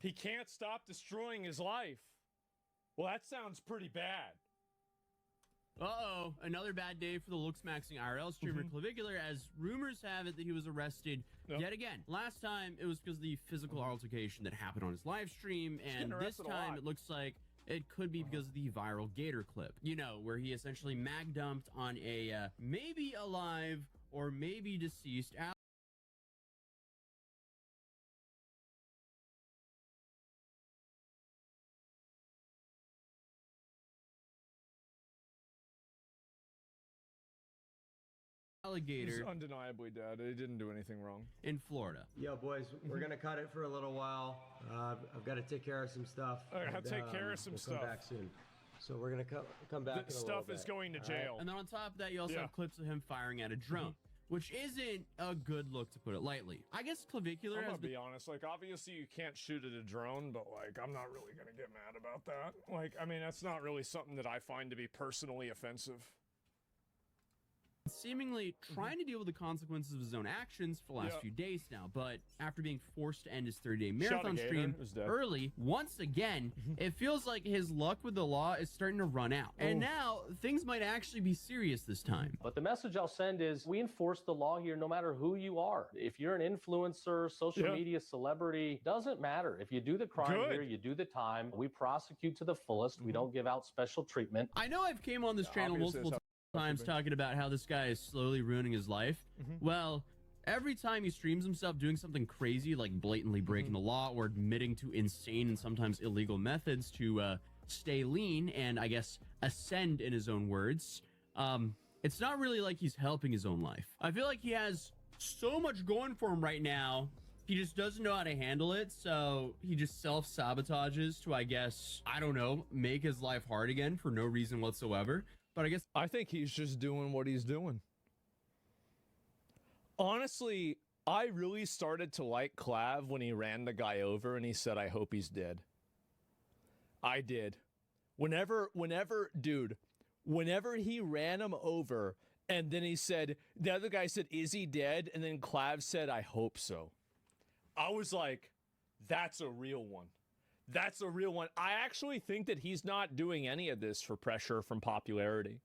He can't stop destroying his life. Well, that sounds pretty bad. Uh-oh, another bad day for the Looks Maxing IRL streamer Clavicular, as rumors have it that he was arrested yet again. Last time, it was because of the physical altercation that happened on his live stream, and this time it looks like it could be because of the viral Gator clip, you know, where he essentially mag dumped on a maybe alive or maybe deceased alligator. He's undeniably dead. He didn't do anything wrong. In Florida. Yo, boys, we're gonna cut it for a little while. I've got to take care of some stuff. I gotta take care of some we'll stuff. Come back soon. So we're gonna come back. The stuff is going to jail. And then on top of that, you also have clips of him firing at a drone, which isn't a good look, to put it lightly. I guess Clavicular I'm has gonna be honest. Like, obviously you can't shoot at a drone, but like, I'm not really gonna get mad about that. Like, I mean, that's not really something that I find to be personally offensive. Seemingly trying to deal with the consequences of his own actions for the last few days now, but after being forced to end his 30-day marathon stream early, once again, it feels like his luck with the law is starting to run out. And now, things might actually be serious this time. But the message I'll send is, we enforce the law here no matter who you are. If you're an influencer, social media celebrity, doesn't matter. If you do the crime here, you do the time. We prosecute to the fullest. We don't give out special treatment. I know I've came on this channel multiple times talking about how this guy is slowly ruining his life. Well, every time he streams himself doing something crazy like blatantly breaking the law or admitting to insane and sometimes illegal methods to stay lean and, I guess, ascend, in his own words, it's not really like he's helping his own life. I feel like he has so much going for him right now. He just doesn't know how to handle it, so he just self-sabotages to, I guess, I don't know, make his life hard again for no reason whatsoever. But I think he's just doing what he's doing. Honestly, I really started to like Clav when he ran the guy over and he said, "I hope he's dead." I did. Whenever he ran him over and then he said, the other guy said, "Is he dead?" And then Clav said, "I hope so." I was like, that's a real one. That's a real one. I actually think that he's not doing any of this for pressure from popularity.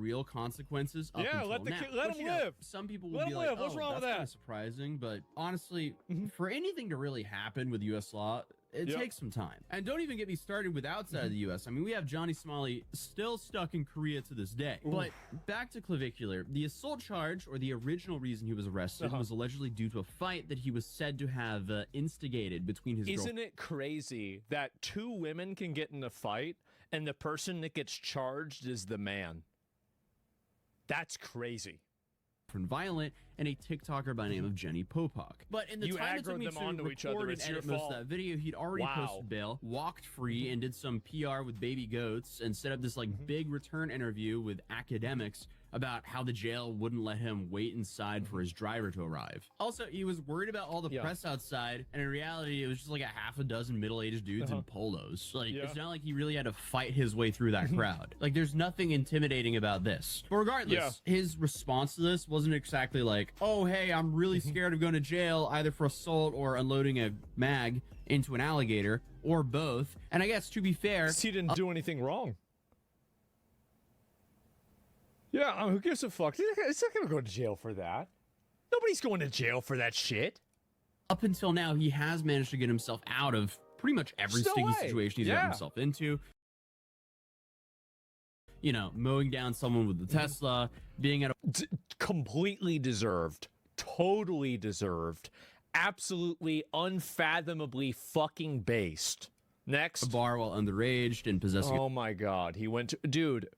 real consequences up Yeah, until let the now. kid, let Which, him you know, live. some people Let would be him like, live. What's oh, wrong with that's that?" kind of surprising, but honestly, for anything to really happen with U.S. law, it takes some time. And don't even get me started with outside of the U.S. I mean, we have Johnny Smalley still stuck in Korea to this day. But back to Clavicular. The assault charge, or the original reason he was arrested, was allegedly due to a fight that he was said to have instigated between his girlfriend. Isn't it crazy that two women can get in a fight and the person that gets charged is the man? That's crazy. Violent, and a TikToker by the name of Jenny Popok. But in the time it took me to record and edit most of that video, he'd already posted bail, walked free, and did some PR with baby goats, and set up this like big return interview with academics about how the jail wouldn't let him wait inside for his driver to arrive. Also, he was worried about all the press outside, and in reality, it was just like a half a dozen middle-aged dudes in polos. Like, it's not like he really had to fight his way through that crowd. Like, there's nothing intimidating about this. But regardless, his response to this wasn't exactly like, oh, hey, I'm really scared of going to jail, either for assault or unloading a mag into an alligator, or both. And I guess, to be fair, he didn't do anything wrong. Yeah, who gives a fuck? He's not going to go to jail for that. Nobody's going to jail for that shit. Up until now, he has managed to get himself out of pretty much every sticky situation he's gotten himself into. You know, mowing down someone with the Tesla, being at a... Completely deserved. Totally deserved. Absolutely unfathomably fucking based. Next. A bar while underage and possessing... Oh my God. He went to... Dude...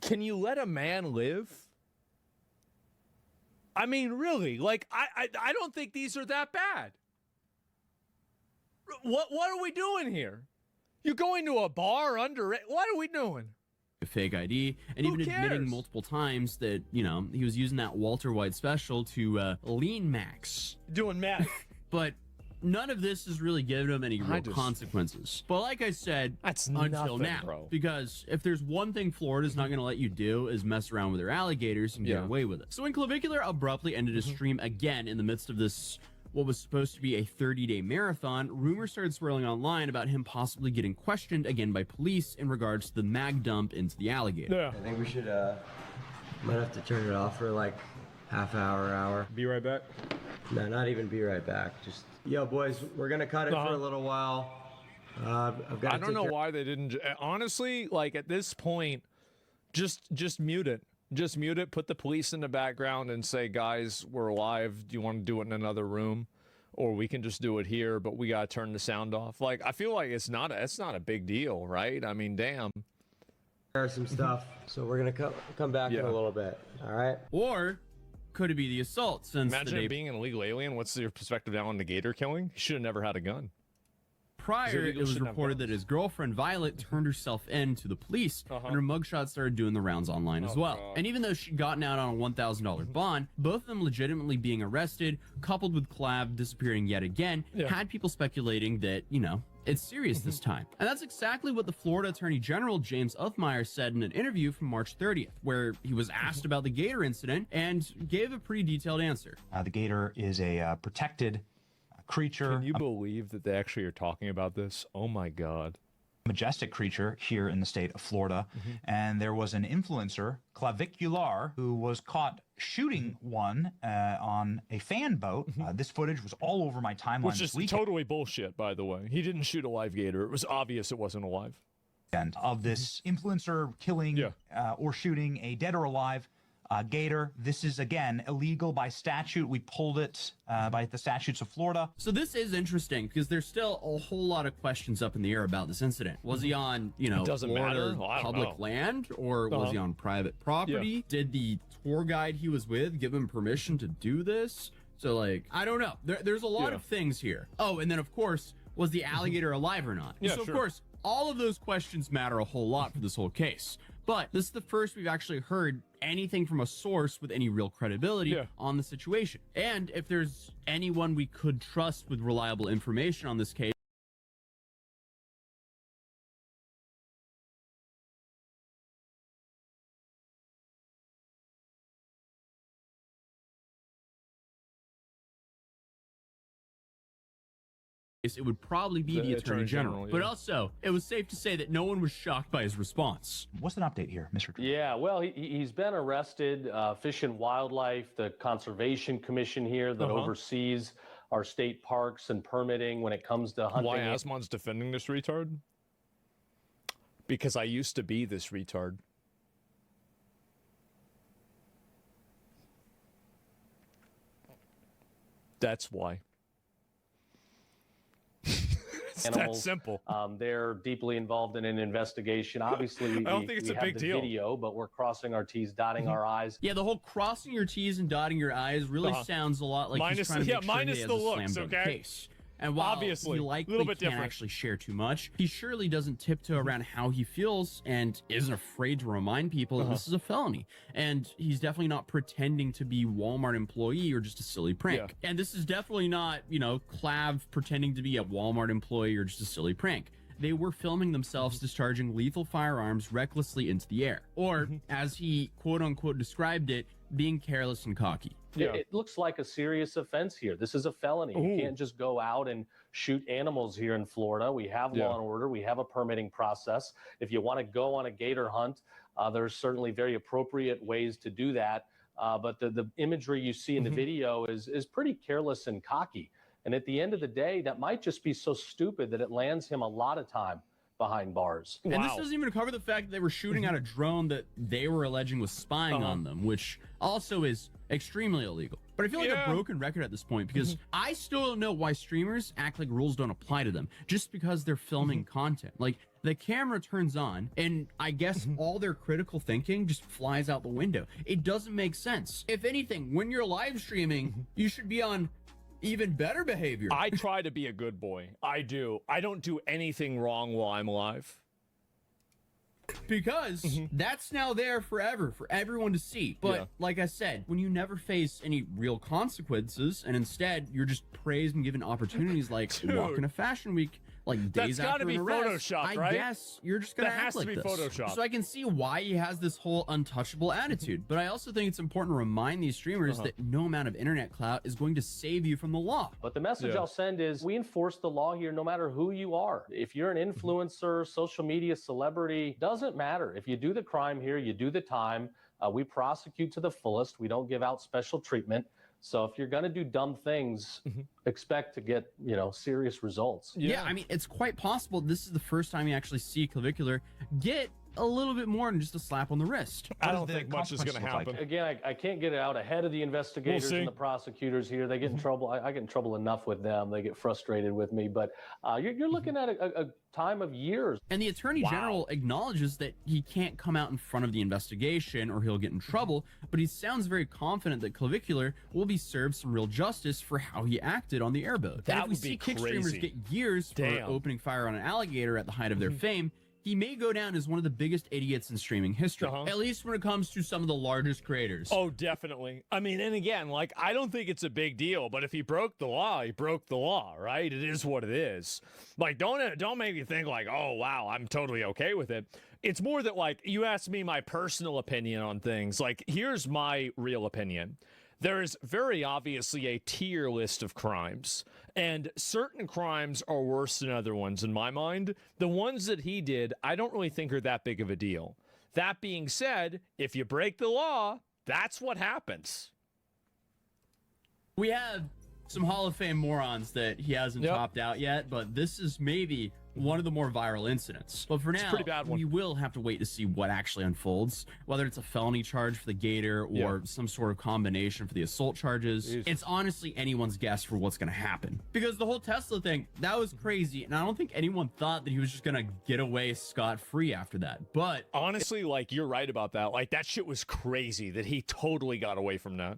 Can you let a man live? I mean, really, like, I don't think these are that bad. What are we doing here? You're going to a bar under it. What are we doing? A fake ID, and even admitting multiple times that, you know, he was using that Walter White special to lean max. Doing meth. But none of this has really given him any real consequences. But like I said, that's until nothing, now. bro. Because if there's one thing Florida's not going to let you do is mess around with their alligators and get away with it. So when Clavicular abruptly ended his stream again in the midst of this, what was supposed to be a 30-day marathon, rumors started swirling online about him possibly getting questioned again by police in regards to the mag dump into the alligator. Yeah. I think we should, might have to turn it off for like hour. Be right back. No, not even be right back. Just, yo, boys, we're gonna cut it for a little while. I've got. I don't know why they didn't. Honestly, like at this point, just mute it. Just mute it. Put the police in the background and say, guys, we're live. Do you want to do it in another room, or we can just do it here? But we gotta turn the sound off. Like I feel like it's not a big deal, right? I mean, damn. Some stuff. So we're gonna come back in a little bit. All right. Or could it be the assault? Since imagine him being an illegal alien. What's your perspective now on the gator killing? He should have never had a gun. Prior, it was reported that his girlfriend Violet turned herself in to the police, and her mugshot started doing the rounds online as well. And even though she'd gotten out on a $1,000 bond, both of them legitimately being arrested, coupled with Clav disappearing yet again, had people speculating that, you know, it's serious this time. And that's exactly what the Florida Attorney General James Uthmeyer said in an interview from March 30th, where he was asked about the gator incident and gave a pretty detailed answer. The gator is a protected creature. Can you believe that they actually are talking about this? Oh my God. Majestic creature here in the state of Florida. And there was an influencer, Clavicular, who was caught shooting one on a fan boat. This footage was all over my timeline this weekend. Totally bullshit, by the way. He didn't shoot a live gator. It was obvious it wasn't alive. And of this influencer killing or shooting a dead or alive gator. This is, again, illegal by statute. We pulled it by the statutes of Florida. So this is interesting because there's still a whole lot of questions up in the air about this incident. Was he on, you know, Florida public land, or was he on private property? Did the tour guide he was with give him permission to do this? So, like, I don't know. There's a lot of things here. Oh, and then, of course, was the alligator alive or not? So, of course, all of those questions matter a whole lot for this whole case. But this is the first we've actually heard anything from a source with any real credibility on the situation. And if there's anyone we could trust with reliable information on this case, it would probably be the Attorney General. Yeah. But also, it was safe to say that no one was shocked by his response. What's an update here, Mr. Trump? Yeah, well, he's been arrested. Fish and Wildlife, the Conservation Commission here that oversees our state parks and permitting when it comes to hunting. Why Asmon's defending this retard? Because I used to be this retard. That's why. It's that simple. They're deeply involved in an investigation. Obviously, I don't think it's a big deal. Video, but we're crossing our T's, dotting our I's. Yeah, the whole crossing your T's and dotting your I's really sounds a lot like he's trying to make sure he has a slam dunk case. And while obviously, he likely can't actually share too much, he surely doesn't tiptoe around how he feels and isn't afraid to remind people that this is a felony. And he's definitely not pretending to be Walmart employee or just a silly prank. Yeah. And this is definitely not, you know, Clav pretending to be a Walmart employee or just a silly prank. They were filming themselves discharging lethal firearms recklessly into the air. Or, as he quote-unquote described it, being careless and cocky. Yeah. It looks like a serious offense here. This is a felony. You can't just go out and shoot animals here in Florida. We have law and order. We have a permitting process. If you want to go on a gator hunt, there's certainly very appropriate ways to do that. But the imagery you see in the video is pretty careless and cocky. And at the end of the day, that might just be so stupid that it lands him a lot of time behind bars. And this doesn't even cover the fact that they were shooting at a drone that they were alleging was spying on them, which also is extremely illegal. But I feel like a broken record at this point because I still don't know why streamers act like rules don't apply to them just because they're filming content. Like, the camera turns on and I guess all their critical thinking just flies out the window. It doesn't make sense. If anything, when you're live streaming, you should be on even better behavior. I try to be a good boy. I do. I don't do anything wrong while I'm alive. Because that's now there forever for everyone to see. But like I said, when you never face any real consequences and instead you're just praised and given opportunities like walking a fashion week, like days after an arrest, I guess you're just gonna act like this. Photoshopped. So I can see why he has this whole untouchable attitude. But I also think it's important to remind these streamers that no amount of internet clout is going to save you from the law. But the message I'll send is we enforce the law here no matter who you are. If you're an influencer, social media celebrity, doesn't matter. If you do the crime here, you do the time. We prosecute to the fullest. We don't give out special treatment. So if you're going to do dumb things, expect to get, you know, serious results. Yeah, I mean, it's quite possible this is the first time you actually see Clavicular get a little bit more than just a slap on the wrist. I don't think much is going to happen. Again, I can't get it out ahead of the investigators and the prosecutors here. They get in trouble. I get in trouble enough with them. They get frustrated with me. But you're looking at a time of years. And the Attorney General acknowledges that he can't come out in front of the investigation or he'll get in trouble, but he sounds very confident that Clavicular will be served some real justice for how he acted on the airboat. That and if we see kick streamers get years for opening fire on an alligator at the height of their fame, he may go down as one of the biggest idiots in streaming history, at least when it comes to some of the largest creators. Oh, definitely. I mean, and again, like, I don't think it's a big deal, but if he broke the law, he broke the law, right? It is what it is. Like, don't make me think like, oh, wow, I'm totally okay with it. It's more that, like, you asked me my personal opinion on things. Like, here's my real opinion. There is very obviously a tier list of crimes, and certain crimes are worse than other ones in my mind. The ones that he did, I don't really think are that big of a deal. That being said, if you break the law, that's what happens. We have some Hall of Fame morons that he hasn't topped out yet, but this is maybe one of the more viral incidents. But for now, pretty bad one. We will have to wait to see what actually unfolds, whether it's a felony charge for the Gator or some sort of combination for the assault charges. It's honestly anyone's guess for what's going to happen. Because the whole Tesla thing, that was crazy, and I don't think anyone thought that he was just going to get away scot-free after that. But honestly, like, you're right about that. Like, that shit was crazy that he totally got away from that.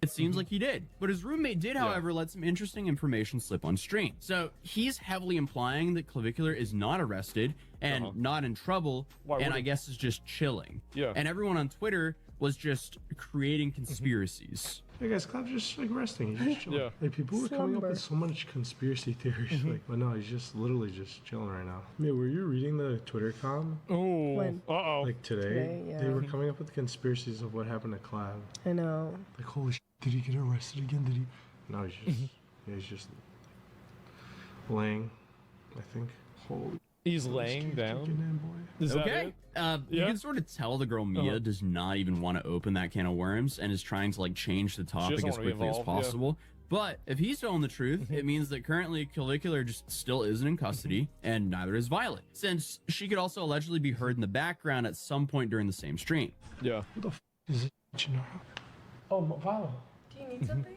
It seems like he did. But his roommate did, however, let some interesting information slip on stream. So he's heavily implying that Clavicular is not arrested and not in trouble, and I guess is just chilling. And everyone on Twitter was just creating conspiracies. Hey guys, Cloud's just like resting. He's just chilling. Like, people were coming up with so much conspiracy theories. Like, but no, he's just literally just chilling right now. Yeah, were you reading the Twitter com? Oh, when? Like today? They were coming up with conspiracies of what happened to Cloud. I know. Like, holy shit, did he get arrested again? Did he? No, he's just, yeah, he's just laying, I think. Holy. He's laying down. In, boy. Is okay. You can sort of tell the girl Mia does not even want to open that can of worms and is trying to like change the topic as quickly as possible. But if he's telling the truth, it means that currently Clavicular just still isn't in custody, and neither is Violet, since she could also allegedly be heard in the background at some point during the same stream. Yeah. Who the f is it? Oh, Violet. Do you need something?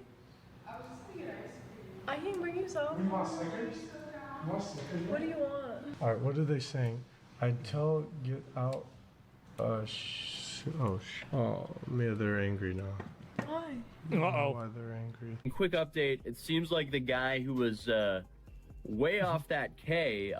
I can bring you some. You want Snickers? What do you want? All right, what are they saying? I tell get out. Mia, they're angry now. Why? Why they're angry? Quick update, it seems like the guy who was way off that K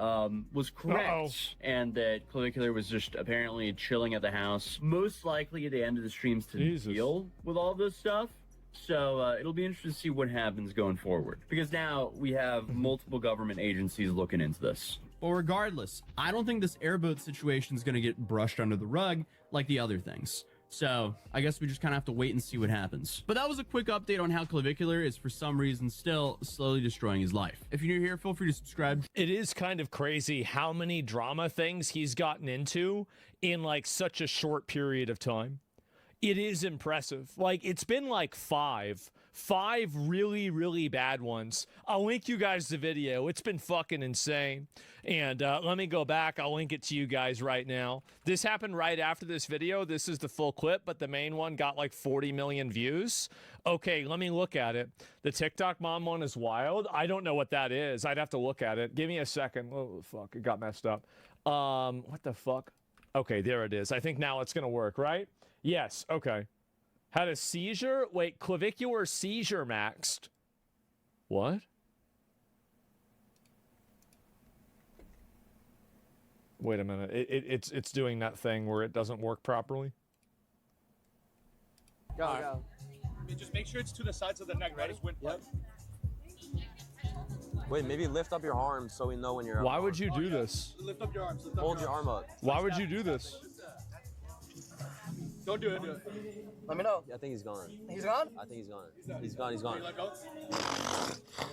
was correct, and that Clavicular was just apparently chilling at the house, most likely at the end of the streams to deal with all this stuff. So it'll be interesting to see what happens going forward, because now we have multiple government agencies looking into this. But regardless, I don't think this airboat situation is going to get brushed under the rug like the other things. So I guess we just kind of have to wait and see what happens. But that was a quick update on how Clavicular is for some reason still slowly destroying his life. If you're new here, feel free to subscribe. It is kind of crazy how many drama things he's gotten into in like such a short period of time. It is impressive. Like, it's been like five really, really bad ones. I'll link you guys the video. It's been fucking insane. And let me go back. I'll link it to you guys right now. This happened right after this video. This is the full clip, but the main one got like 40 million views. Okay, let me look at it. The TikTok mom one is wild. I don't know what that is. I'd have to look at it. Give me a second. Oh, fuck. It got messed up. What the fuck? Okay, there it is. I think now it's going to work, right? Yes, okay. Had a seizure? Wait, clavicular seizure maxed. What? Wait a minute. It's doing that thing where it doesn't work properly. Go. Just make sure it's to the sides of the neck, right? As wind plays. Wait, maybe lift up your arms so we know when you're. Why would you do this? Lift up your arms. Hold your arm up. Why would you do this? Don't do it. Do it. Let me know. Yeah, I think he's gone. He's gone? I think he's gone. He's gone. He's gone. Let go.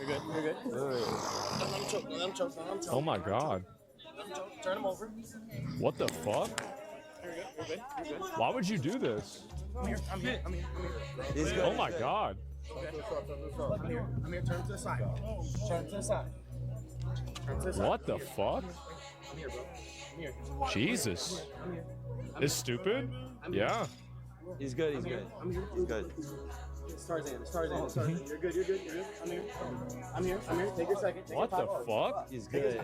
You're good. You're good. Let him choke. Let him choke. Let him choke. Oh my god. Let him choke. Turn him over. What the fuck? You're good. You're good. You're good. Why would you do this? I'm here. I'm here. I'm here. He's good. Oh my god. Okay. I'm here. I'm here. Turn to the side. Turn to the side. Turn to the side. What the fuck? I'm here, bro. I'm here. Jesus. I'm here. Is stupid? Yeah. He's good. He's good. I'm here. He's good. It's Tarzan. It's Tarzan. It's Tarzan. You're good. You're good. You're good. I'm here. I'm here. I'm here. Take your second. Take What your the time. fuck? He's good.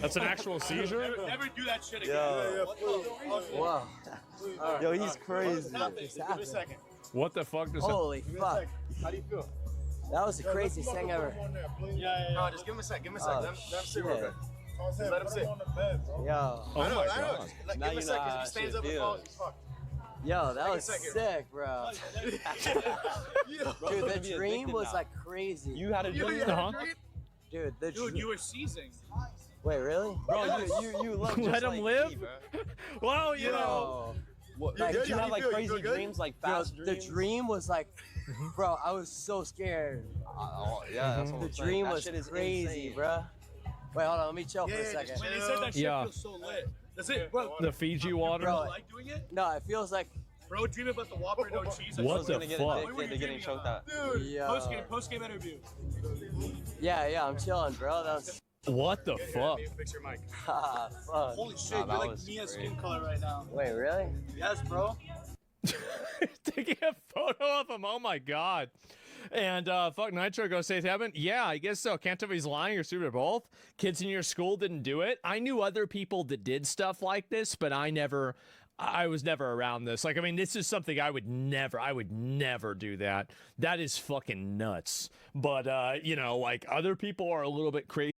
That's an actual seizure? Never do that shit again. Wow. Yo, he's crazy. Give me a second. What the fuck does Holy fuck. How do you feel? That was the craziest thing ever. Yeah. No, just give him a sec. Give him a sec. Let him sit real quick. Just let him sit. Yo. Oh my god. Like, give him a sec. If he stands up and falls, he's fucked. Yo, that was sick, bro. Dude, the dream was like crazy. You had a dream? Uh-huh. Dude, you were seizing. Wait, really? Bro, you look just let him like live? me, bro. Well, you know. Like, Did you have like crazy dreams, like fast dreams? The dream was like, bro, I was so scared. Yeah, that's what The I'm saying. dream That was shit is crazy, insane. bro. Wait, hold on, let me chill for a second. When they said that shit feels so lit. That's it, bro. The Fiji water? Bro, You like doing it? No, it feels like, Bro, dream about the Whopper, no cheese. What the Get fuck? addicted to getting choked out. Dude, Yo. post game interview. yeah, I'm chilling, bro. That was, What the fuck? Fix your mic. fuck. Holy shit, that you're like was Mia's great. skin color right now. Wait, really? Yes, bro. Taking a photo of him. Oh my god. And fuck Nitro go say it happened. Yeah, I guess so. Can't tell if he's lying or stupid or both. Kids in your school didn't do it. I knew other people that did stuff like this, but I was never around this. Like, I mean, this is something I would never do that. That is fucking nuts. But you know, like, other people are a little bit crazy.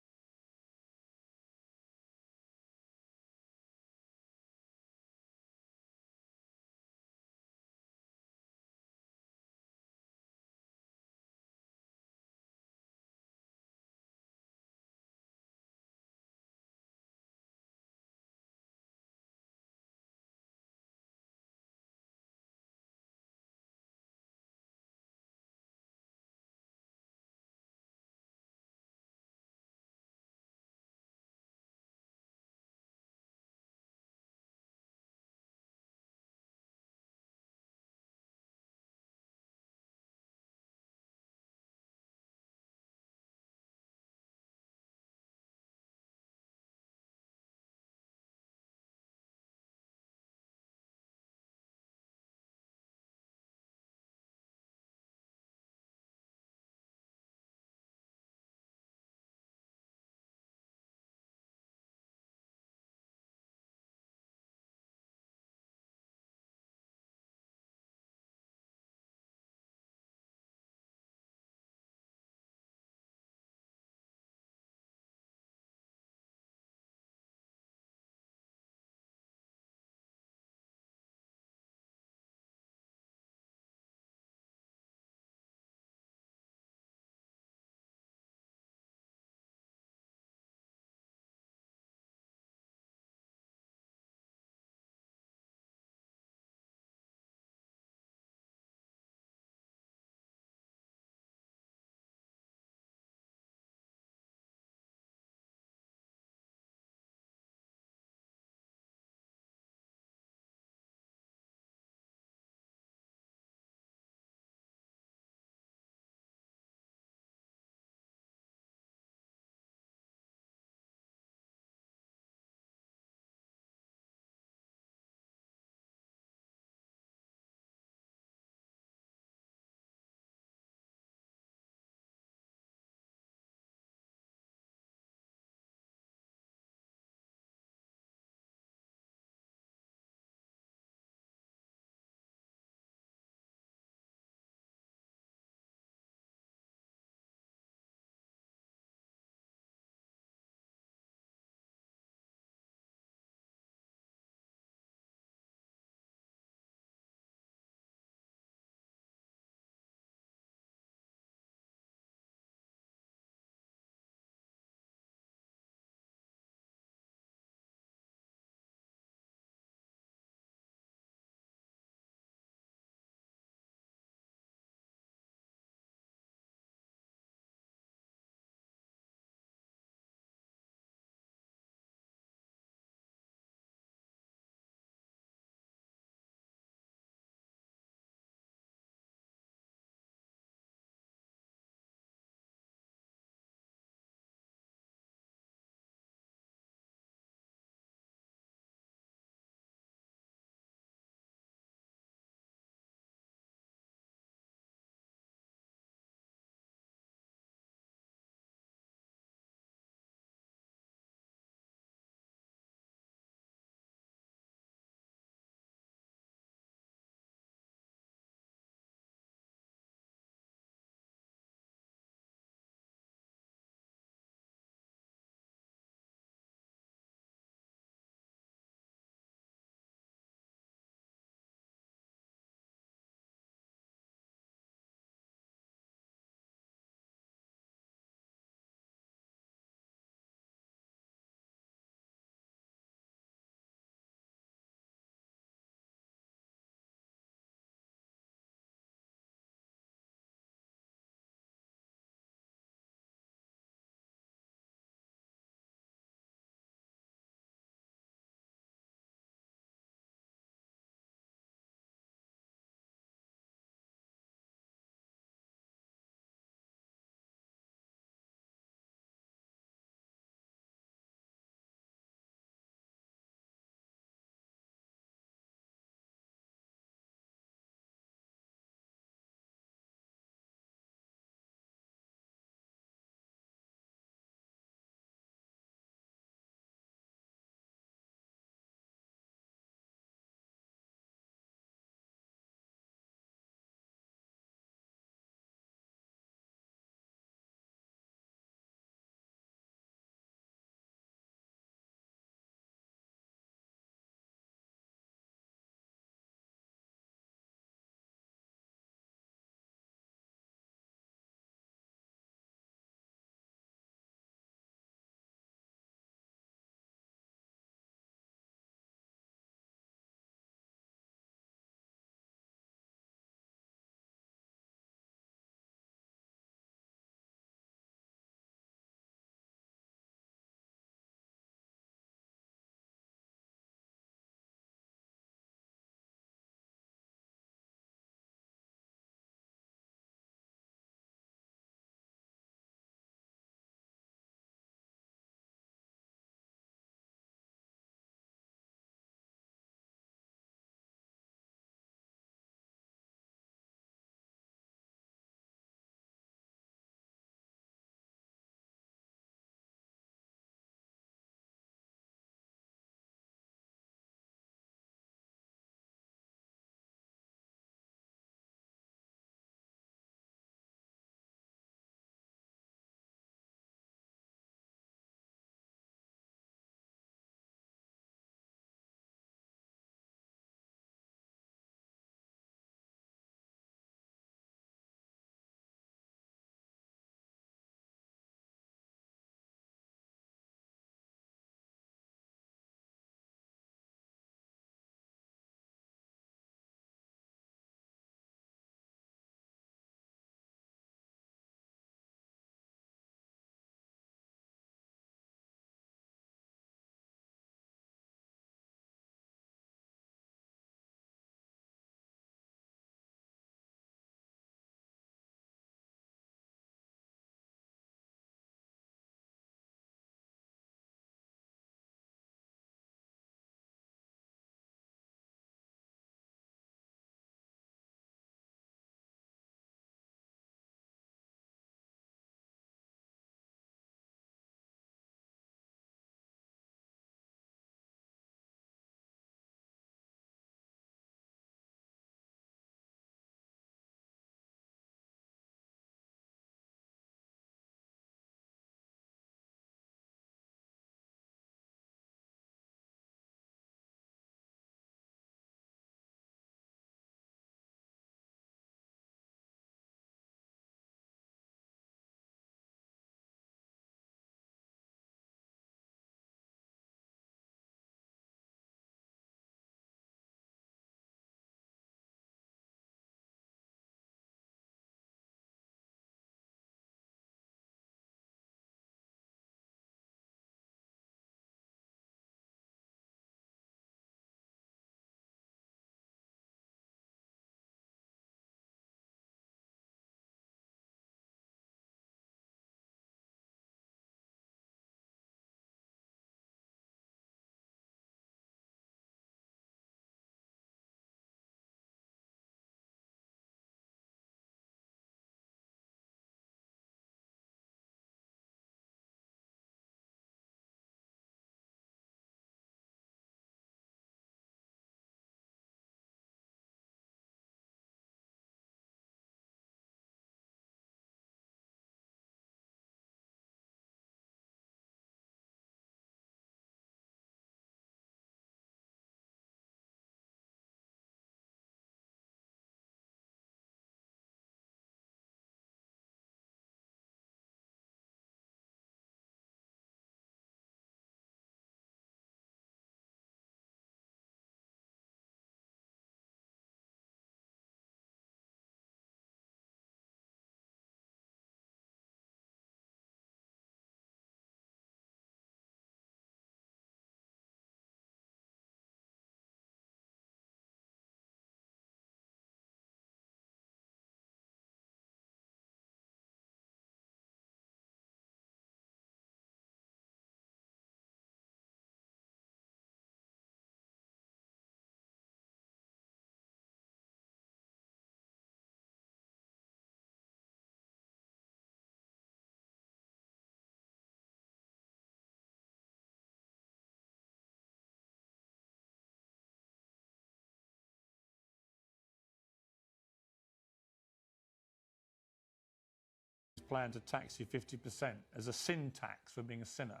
plan to tax you 50% as a sin tax for being a sinner?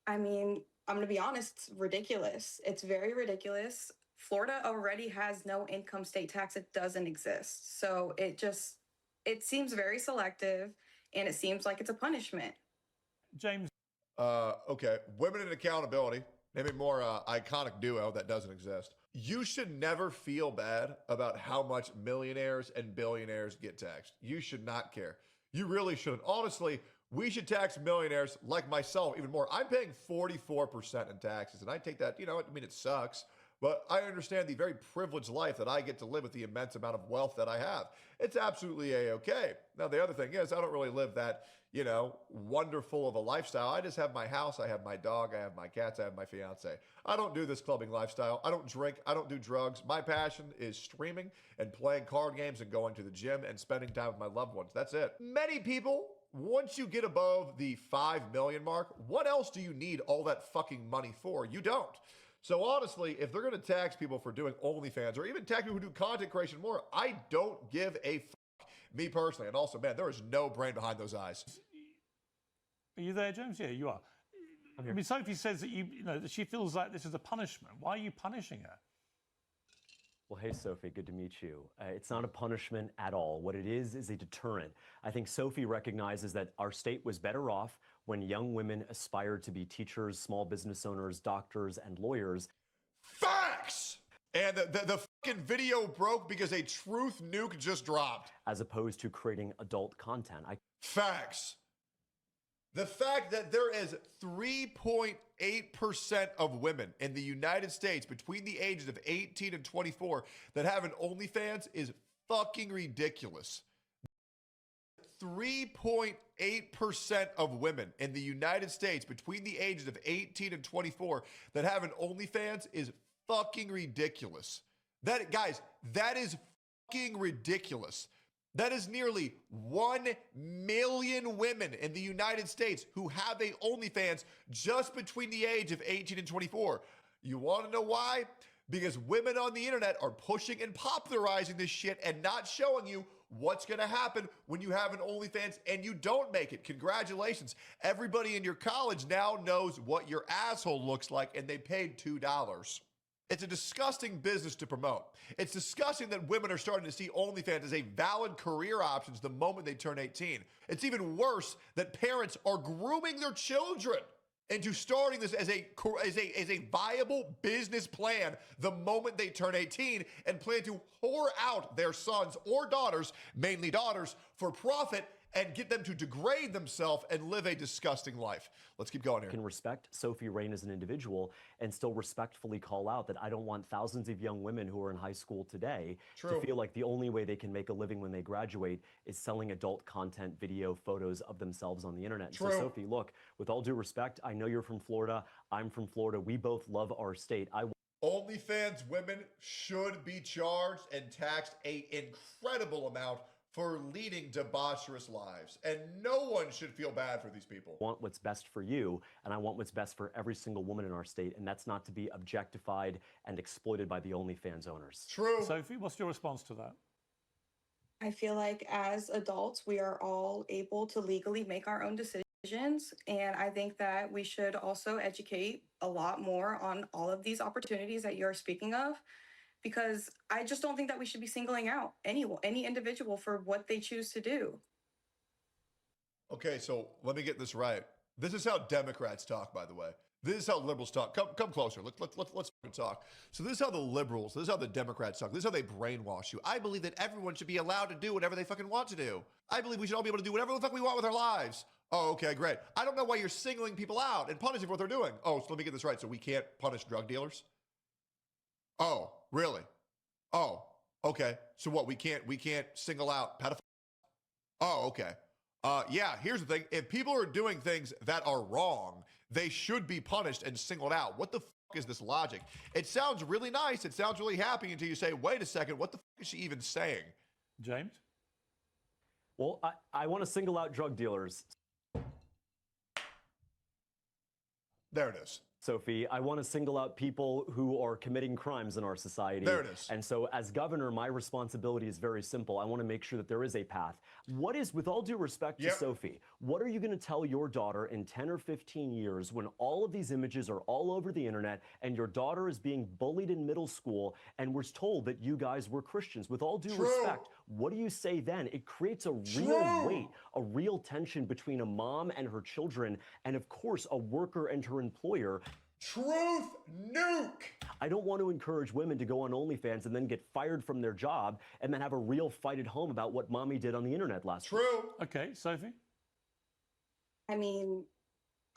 I mean, I'm going to be honest, it's ridiculous. It's very ridiculous. Florida already has no income state tax. It doesn't exist. So it seems very selective, and it seems like it's a punishment. James? Okay, women in accountability. Maybe more iconic duo that doesn't exist. You should never feel bad about how much millionaires and billionaires get taxed. You should not care. You really shouldn't. Honestly, we should tax millionaires like myself even more. I'm paying 44% in taxes, and I take that, you know, I mean, it sucks, but I understand the very privileged life that I get to live with the immense amount of wealth that I have. It's absolutely A-okay. Now, the other thing is I don't really live that, you know, wonderful of a lifestyle. I just have my house, I have my dog, I have my cats, I have my fiance. I don't do this clubbing lifestyle. I don't drink, I don't do drugs. My passion is streaming and playing card games and going to the gym and spending time with my loved ones. That's it. Many people, once you get above the 5 million mark, what else do you need all that fucking money for? You don't. So honestly, if they're going to tax people for doing OnlyFans or even tax people who do content creation more, I don't give a fuck, me personally. And also, man, there is no brain behind those eyes. Are you there, James? Yeah, you are. I mean, Sophie says that you know that she feels like this is a punishment. Why are you punishing her? Well, hey, Sophie, good to meet you. It's not a punishment at all. What it is a deterrent. I think Sophie recognizes that our state was better off when young women aspired to be teachers, small business owners, doctors, and lawyers. Facts! And the fucking video broke because a truth nuke just dropped. As opposed to creating adult content. Facts. The fact that there is 3.8% of women in the United States between the ages of 18 and 24 that have an OnlyFans is fucking ridiculous. 3.8% of women in the United States between the ages of 18 and 24 that have an OnlyFans is fucking ridiculous. Guys, that is fucking ridiculous. That is nearly 1 million women in the United States who have a OnlyFans just between the age of 18 and 24. You want to know why? Because women on the internet are pushing and popularizing this shit and not showing you what's going to happen when you have an OnlyFans and you don't make it. Congratulations. Everybody in your college now knows what your asshole looks like, and they paid $2. It's a disgusting business to promote. It's disgusting that women are starting to see OnlyFans as a valid career option the moment they turn 18. It's even worse that parents are grooming their children into starting this as a viable business plan the moment they turn 18 and plan to whore out their sons or daughters, mainly daughters, for profit and get them to degrade themselves and live a disgusting life. Let's keep going here. Can respect Sophie Rain as an individual and still respectfully call out that I don't want thousands of young women who are in high school today to feel like the only way they can make a living when they graduate is selling adult content, video, photos of themselves on the internet. So Sophie, look, with all due respect, I know you're from Florida. I'm from Florida. We both love our state. OnlyFans women should be charged and taxed an incredible amount for leading debaucherous lives. And no one should feel bad for these people. I want what's best for you, and I want what's best for every single woman in our state, and that's not to be objectified and exploited by the OnlyFans owners. True. Sophie, what's your response to that? I feel like as adults, we are all able to legally make our own decisions. And I think that we should also educate a lot more on all of these opportunities that you're speaking of, because I just don't think that we should be singling out any individual for what they choose to do. Okay, so let me get this right. This is how Democrats talk, by the way. This is how liberals talk. Come closer. Let's talk. So this is how the liberals, this is how the Democrats talk. This is how they brainwash you. I believe that everyone should be allowed to do whatever they fucking want to do. I believe we should all be able to do whatever the fuck we want with our lives. Oh, okay, great. I don't know why you're singling people out and punishing for what they're doing. Oh, so let me get this right. So we can't punish drug dealers? Oh, really? Oh, okay. So what? We can't single out pedophiles? Oh, okay. Yeah, here's the thing. If people are doing things that are wrong, they should be punished and singled out. What the fuck is this logic? It sounds really nice. It sounds really happy until you say, wait a second, what the fuck is she even saying? James? Well, I want to single out drug dealers. There it is. Sophie, I want to single out people who are committing crimes in our society. There it is. And so as governor, my responsibility is very simple. I want to make sure that there is a path. What is, with all due respect to Sophie, what are you going to tell your daughter in 10 or 15 years when all of these images are all over the internet and your daughter is being bullied in middle school and was told that you guys were Christians? With all due respect, what do you say then? It creates a real weight, a real tension between a mom and her children, and of course, a worker and her employer. Truth nuke! I don't want to encourage women to go on OnlyFans and then get fired from their job and then have a real fight at home about what mommy did on the internet last week. Okay, Sophie? I mean,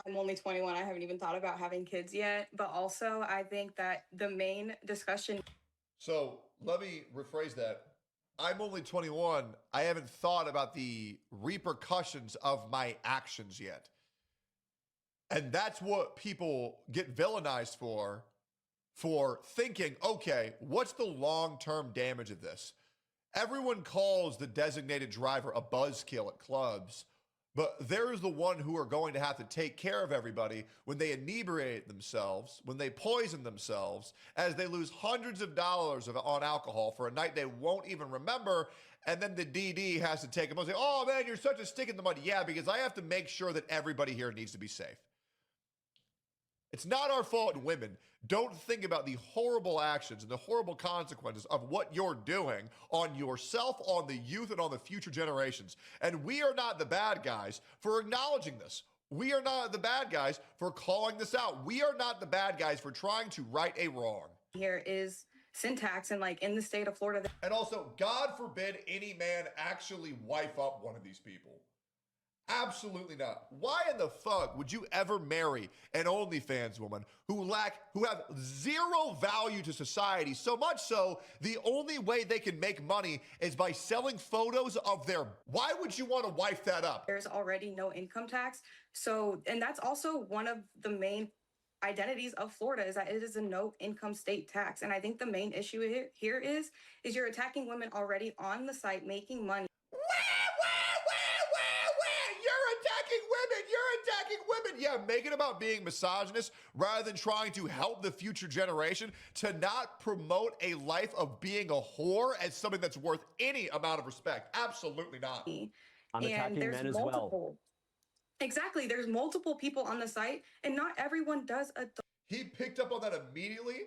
I'm only 21. I haven't even thought about having kids yet. But also, I think that the main discussion. So let me rephrase that. I'm only 21. I haven't thought about the repercussions of my actions yet. And that's what people get villainized for thinking, okay, what's the long-term damage of this? Everyone calls the designated driver a buzzkill at clubs, but there's the one who are going to have to take care of everybody when they inebriate themselves, when they poison themselves, as they lose hundreds of dollars on alcohol for a night they won't even remember. And then the DD has to take them and say, oh man, you're such a stick in the mud. Yeah, because I have to make sure that everybody here needs to be safe. It's not our fault, women. Don't think about the horrible actions and the horrible consequences of what you're doing on yourself, on the youth, and on the future generations. And we are not the bad guys for acknowledging this. We are not the bad guys for calling this out. We are not the bad guys for trying to right a wrong. Here is syntax, and like in the state of Florida. And also, God forbid any man actually wife up one of these people. Absolutely not. Why in the fuck would you ever marry an OnlyFans woman who have zero value to society? So much so, the only way they can make money is by selling photos of their. Why would you want to wife that up? There's already no income tax. So, and that's also one of the main identities of Florida, is that it is a no income state tax. And I think the main issue here is you're attacking women already on the site making money. Yeah, make it about being misogynist rather than trying to help the future generation to not promote a life of being a whore as something that's worth any amount of respect. Absolutely not. I'm attacking men as well. Exactly. There's multiple people on the site, and not everyone does He picked up on that immediately.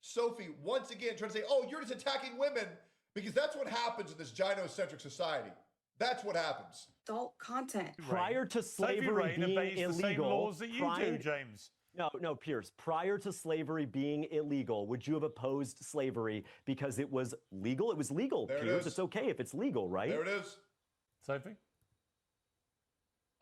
Sophie, once again, trying to say, oh, you're just attacking women, because that's what happens in this gynocentric society. That's what happens. Adult content. Prior to slavery being illegal, the same laws that you do, James. No, Pierce. Prior to slavery being illegal, would you have opposed slavery because it was legal? It was legal, there Pierce. It's okay if it's legal, right? There it is. Sophie?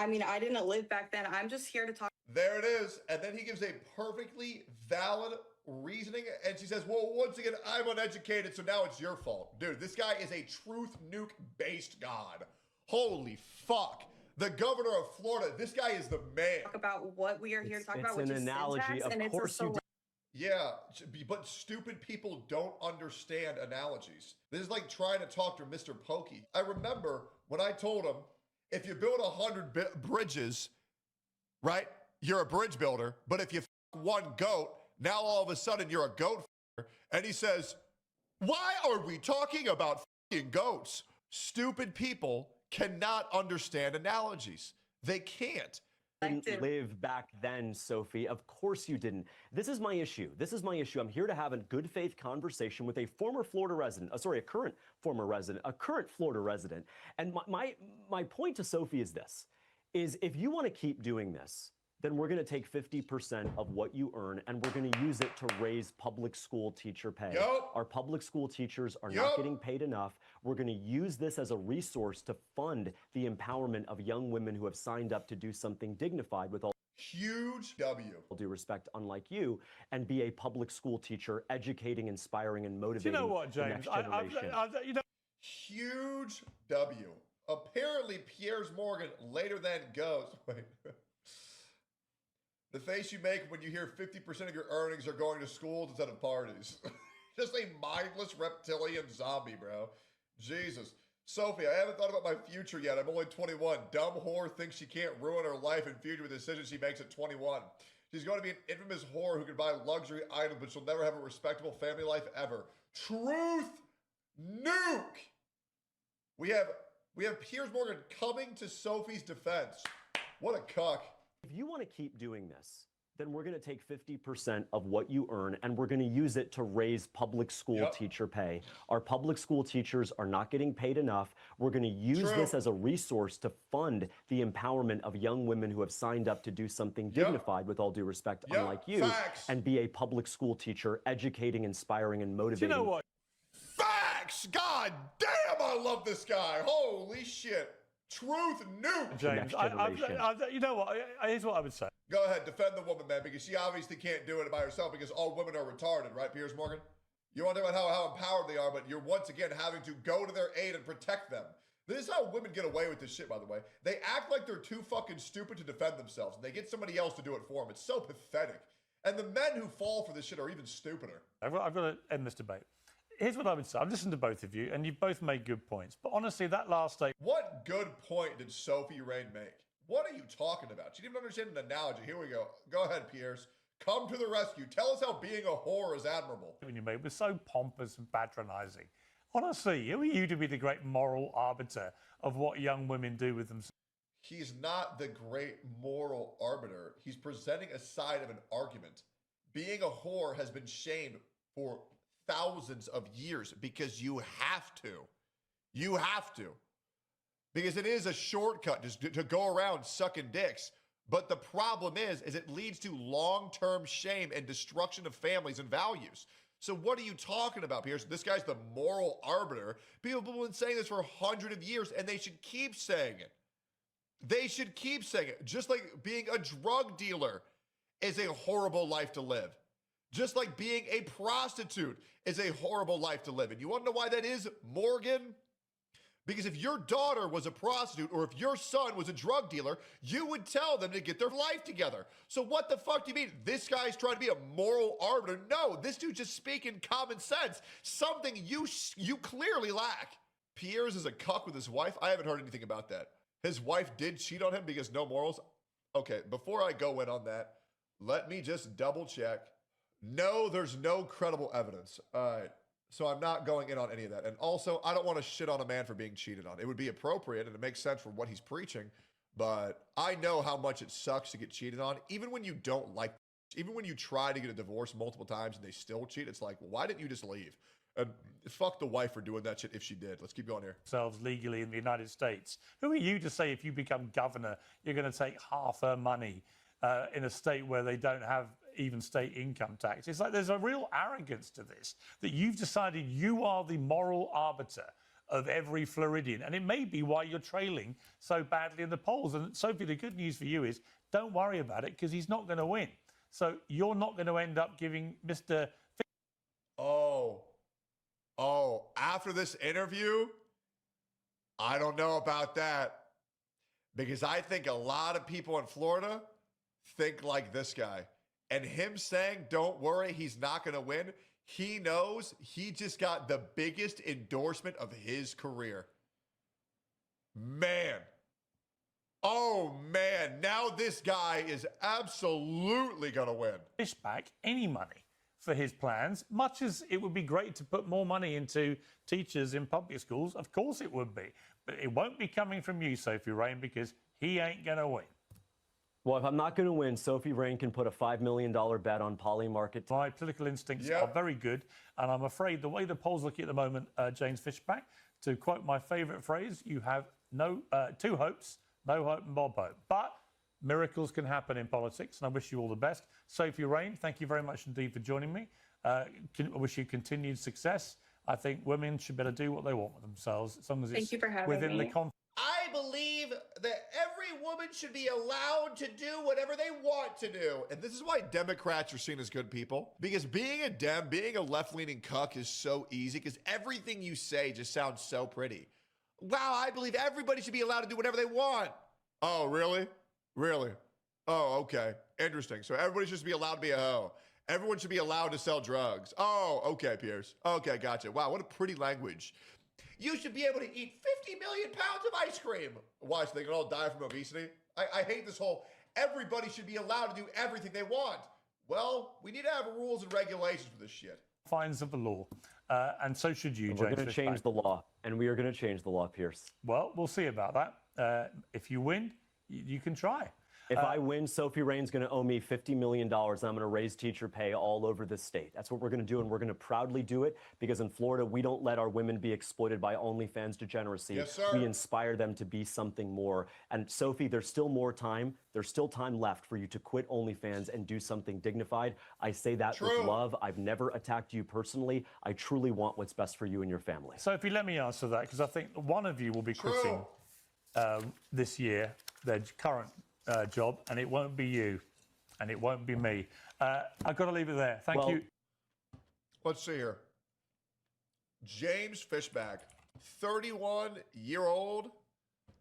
I mean, I didn't live back then. I'm just here to talk. There it is. And then he gives a perfectly valid reasoning, and she says, well, once again, I'm uneducated, so now it's your fault. Dude, this guy is a truth nuke based god. Holy fuck. The governor of Florida, this guy is the man. Talk about what we are here to talk about, which is analogy. syntax, of and course you do. Yeah, but stupid people don't understand analogies. This is like trying to talk to Mr. Pokey. I remember when I told him, if you build 100 bridges, right, you're a bridge builder, but if you one goat, now all of a sudden you're a goat f***er. And he says, why are we talking about f***ing goats? Stupid people cannot understand analogies. They can't. Didn't live back then, Sophie. Of course you didn't. This is my issue. I'm here to have a good faith conversation with a former Florida resident, a current Florida resident. And my point to Sophie is this, is if you want to keep doing this, then we're going to take 50% of what you earn and we're going to use it to raise public school teacher pay. Yep. Our public school teachers are not getting paid enough. We're going to use this as a resource to fund the empowerment of young women who have signed up to do something dignified with all huge W. Due respect, unlike you, and be a public school teacher, educating, inspiring, and motivating. Do you know what, James? The next generation. Huge W. Apparently, Piers Morgan later then goes, wait. The face you make when you hear 50% of your earnings are going to schools instead of parties. Just a mindless reptilian zombie, bro. Jesus. Sophie, I haven't thought about my future yet. I'm only 21. Dumb whore thinks she can't ruin her life and future with decisions she makes at 21. She's going to be an infamous whore who can buy luxury items, but she'll never have a respectable family life ever. Truth nuke. We have Piers Morgan coming to Sophie's defense. What a cuck. If you want to keep doing this, then we're going to take 50% of what you earn and we're going to use it to raise public school teacher pay. Our public school teachers are not getting paid enough. We're going to use this as a resource to fund the empowerment of young women who have signed up to do something dignified, with all due respect, unlike you, and be a public school teacher, educating, inspiring, and motivating. Do you know what? Facts! God damn, I love this guy. Holy shit. Truth nuke. James, you know what? Here's what I would say. Go ahead, defend the woman, man, because she obviously can't do it by herself because all women are retarded, right, Piers Morgan? You want to talk about how empowered they are, but you're once again having to go to their aid and protect them. This is how women get away with this shit, by the way. They act like they're too fucking stupid to defend themselves, and they get somebody else to do it for them. It's so pathetic. And the men who fall for this shit are even stupider. I've got to end this debate. Here's what I would say. I've listened to both of you, and you've both made good points. But honestly, that last statement... What good point did Sophie Rain make? What are you talking about? She didn't even understand an analogy. Here we go. Go ahead, Piers. Come to the rescue. Tell us how being a whore is admirable. ...you made was so pompous and patronizing. Honestly, who are you to be the great moral arbiter of what young women do with themselves? He's not the great moral arbiter. He's presenting a side of an argument. Being a whore has been shamed for thousands of years because you have to. You have to. Because it is a shortcut just to go around sucking dicks. But the problem is it leads to long-term shame and destruction of families and values. So what are you talking about, Piers? This guy's the moral arbiter. People have been saying this for hundreds of years, and they should keep saying it. They should keep saying it. Just like being a drug dealer is a horrible life to live. Just like being a prostitute is a horrible life to live. And you want to know why that is, Morgan? Because if your daughter was a prostitute or if your son was a drug dealer, you would tell them to get their life together. So what the fuck do you mean? This guy's trying to be a moral arbiter. No, this dude's just speaking common sense. Something you clearly lack. Piers is a cuck with his wife. I haven't heard anything about that. His wife did cheat on him because no morals. Okay, before I go in on that, let me just double check. No, there's no credible evidence. All right. So I'm not going in on any of that. And also, I don't want to shit on a man for being cheated on. It would be appropriate and it makes sense for what he's preaching. But I know how much it sucks to get cheated on. Even when you don't like, even when you try to get a divorce multiple times and they still cheat, it's like, well, why didn't you just leave? And fuck the wife for doing that shit if she did. Let's keep going here. Themselves legally in the United States. Who are you to say if you become governor, you're going to take half her money in a state where they don't have even state income tax? It's like there's a real arrogance to this, that you've decided you are the moral arbiter of every Floridian. And it may be why you're trailing so badly in the polls. And Sophie, the good news for you is don't worry about it because he's not going to win. So you're not going to end up giving Mr. Oh, after this interview, I don't know about that. Because I think a lot of people in Florida think like this guy. And him saying, don't worry, he's not going to win. He knows he just got the biggest endorsement of his career. Man. Oh, man. Now this guy is absolutely going to win. Fish back any money for his plans, much as it would be great to put more money into teachers in public schools. Of course it would be. But it won't be coming from you, Sophie Rain, because he ain't going to win. Well, if I'm not going to win, Sophie Rain can put a $5 million bet on Polymarket. My political instincts are very good, and I'm afraid the way the polls look at the moment, James Fishback, to quote my favourite phrase, you have two hopes, no hope and Bob hope. But miracles can happen in politics, and I wish you all the best. Sophie Rain, thank you very much indeed for joining me. I wish you continued success. I think women should better do what they want with themselves, as long as it's within the confines. I believe that every woman should be allowed to do whatever they want to do. And this is why Democrats are seen as good people. Because being a Dem, being a left-leaning cuck is so easy because everything you say just sounds so pretty. Wow, I believe everybody should be allowed to do whatever they want. Oh, really? Really? Oh, okay. Interesting. So everybody should be allowed to be a hoe. Everyone should be allowed to sell drugs. Oh, okay, Piers. Okay, gotcha. Wow, what a pretty language. You should be able to eat 50 million pounds of ice cream. Why, so they can all die from obesity? I hate this whole everybody should be allowed to do everything they want. Well, we need to have rules and regulations for this shit. Fines of the law, and so should you, James. We're going to change the law, and we are going to change the law, Pierce. Well, we'll see about that. If you win, you can try. If I win, Sophie Rain's going to owe me $50 million, and I'm going to raise teacher pay all over the state. That's what we're going to do, and we're going to proudly do it, because in Florida, we don't let our women be exploited by OnlyFans degeneracy. Yes, sir. We inspire them to be something more. And Sophie, there's still more time. There's still time left for you to quit OnlyFans and do something dignified. I say that with love. I've never attacked you personally. I truly want what's best for you and your family. Sophie, let me answer that, because I think one of you will be quitting this year, their current job, and it won't be you, and it won't be me. I've got to leave it there. Thank you. Let's see here. James Fishback, 31-year-old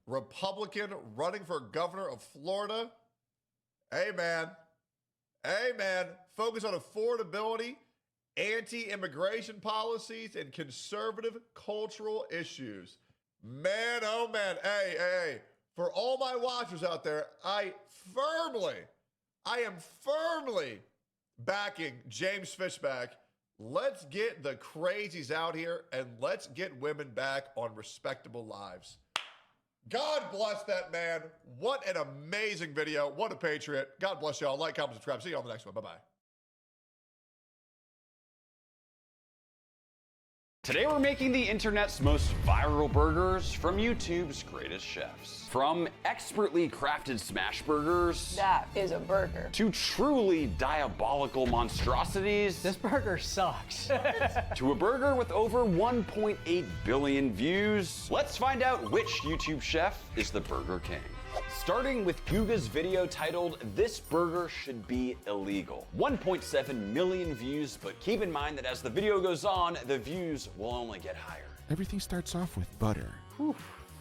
Republican running for governor of Florida. Hey, man. Hey, man. Focus on affordability, anti-immigration policies, and conservative cultural issues. Man, oh, man. Hey. For all my watchers out there, I am firmly backing James Fishback. Let's get the crazies out here and let's get women back on respectable lives. God bless that man. What an amazing video. What a patriot. God bless y'all. Like, comment, subscribe. See you on the next one. Bye-bye. Today we're making the internet's most viral burgers from YouTube's greatest chefs. From expertly crafted smash burgers, That is a burger. to truly diabolical monstrosities, This burger sucks. to a burger with over 1.8 billion views, let's find out which YouTube chef is the Burger King. Starting with Guga's video titled, "This Burger Should Be Illegal." 1.7 million views, but keep in mind that as the video goes on, the views will only get higher. Everything starts off with butter. Whew.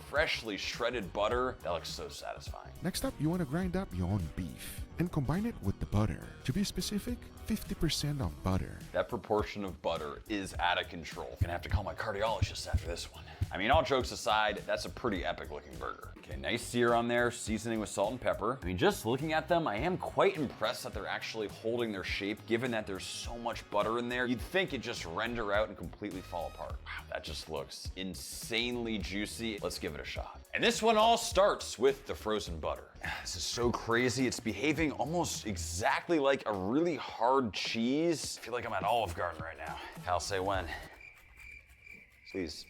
Freshly shredded butter, that looks so satisfying. Next up, you want to grind up your own beef and combine it with the butter. To be specific, 50% of butter. That proportion of butter is out of control. Gonna have to call my cardiologist after this one. I mean, all jokes aside, that's a pretty epic looking burger. Okay, nice sear on there, seasoning with salt and pepper. I mean, just looking at them, I am quite impressed that they're actually holding their shape, given that there's so much butter in there. You'd think it'd just render out and completely fall apart. Wow, that just looks insanely juicy. Let's give it a shot. And this one all starts with the frozen butter. This is so crazy. It's behaving almost exactly like a really hard cheese. I feel like I'm at Olive Garden right now. Kyle, say when. Please,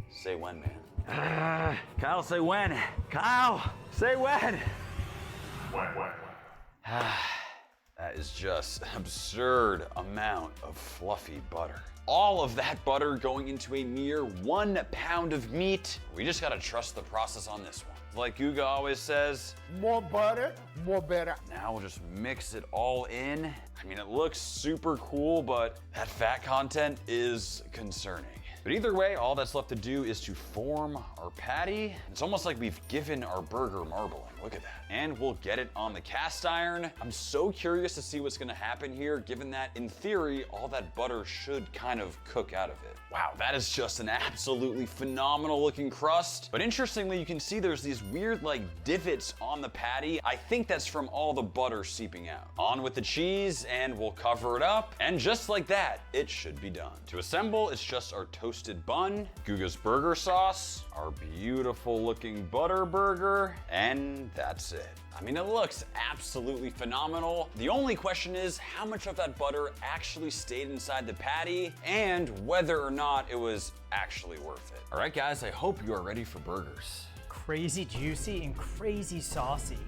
say when, man. Kyle, say when. Kyle, say when. When. That is just an absurd amount of fluffy butter. All of that butter going into a mere 1 pound of meat. We just gotta trust the process on this one. Like Guga always says, more butter, more better. Now we'll just mix it all in. I mean, it looks super cool, but that fat content is concerning. But either way, all that's left to do is to form our patty. It's almost like we've given our burger marbling. Look at that. And we'll get it on the cast iron. I'm so curious to see what's gonna happen here, given that in theory, all that butter should kind of cook out of it. Wow, that is just an absolutely phenomenal looking crust. But interestingly, you can see there's these weird like divots on the patty. I think that's from all the butter seeping out. On with the cheese and we'll cover it up. And just like that, it should be done. To assemble, it's just our toasted bun, Guga's burger sauce, our beautiful looking butter burger, and that's it. I mean, it looks absolutely phenomenal. The only question is how much of that butter actually stayed inside the patty and whether or not it was actually worth it. All right, guys, I hope you are ready for burgers. Crazy juicy and crazy saucy.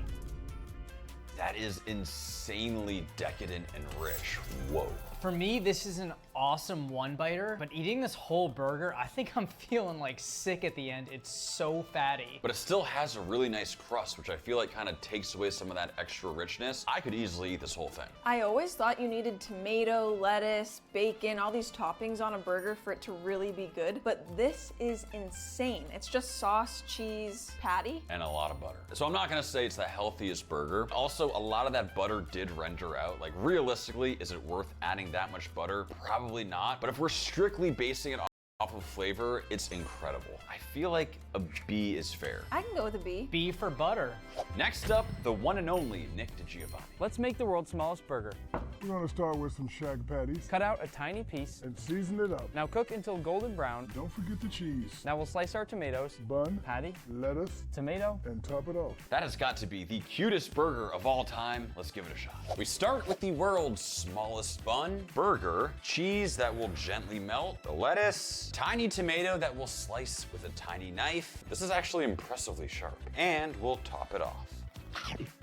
That is insanely decadent and rich. Whoa. For me, this is an awesome one-biter, but eating this whole burger, I think I'm feeling like sick at the end. It's so fatty. But it still has a really nice crust, which I feel like kind of takes away some of that extra richness. I could easily eat this whole thing. I always thought you needed tomato, lettuce, bacon, all these toppings on a burger for it to really be good, but this is insane. It's just sauce, cheese, patty. And a lot of butter. So I'm not gonna say it's the healthiest burger. Also, a lot of that butter did render out. Like realistically, is it worth adding that much butter? Probably not. But if we're strictly basing it on off of flavor, it's incredible. I feel like a B is fair. I can go with a B. B for butter. Next up, the one and only Nick DiGiovanni. Let's make the world's smallest burger. We're going to start with some shag patties. Cut out a tiny piece. And season it up. Now cook until golden brown. Don't forget the cheese. Now we'll slice our tomatoes. Bun. Patty. Lettuce. Tomato. And top it off. That has got to be the cutest burger of all time. Let's give it a shot. We start with the world's smallest bun, burger, cheese that will gently melt, the lettuce, tiny tomato that will slice with a tiny knife. This is actually impressively sharp. And we'll top it off.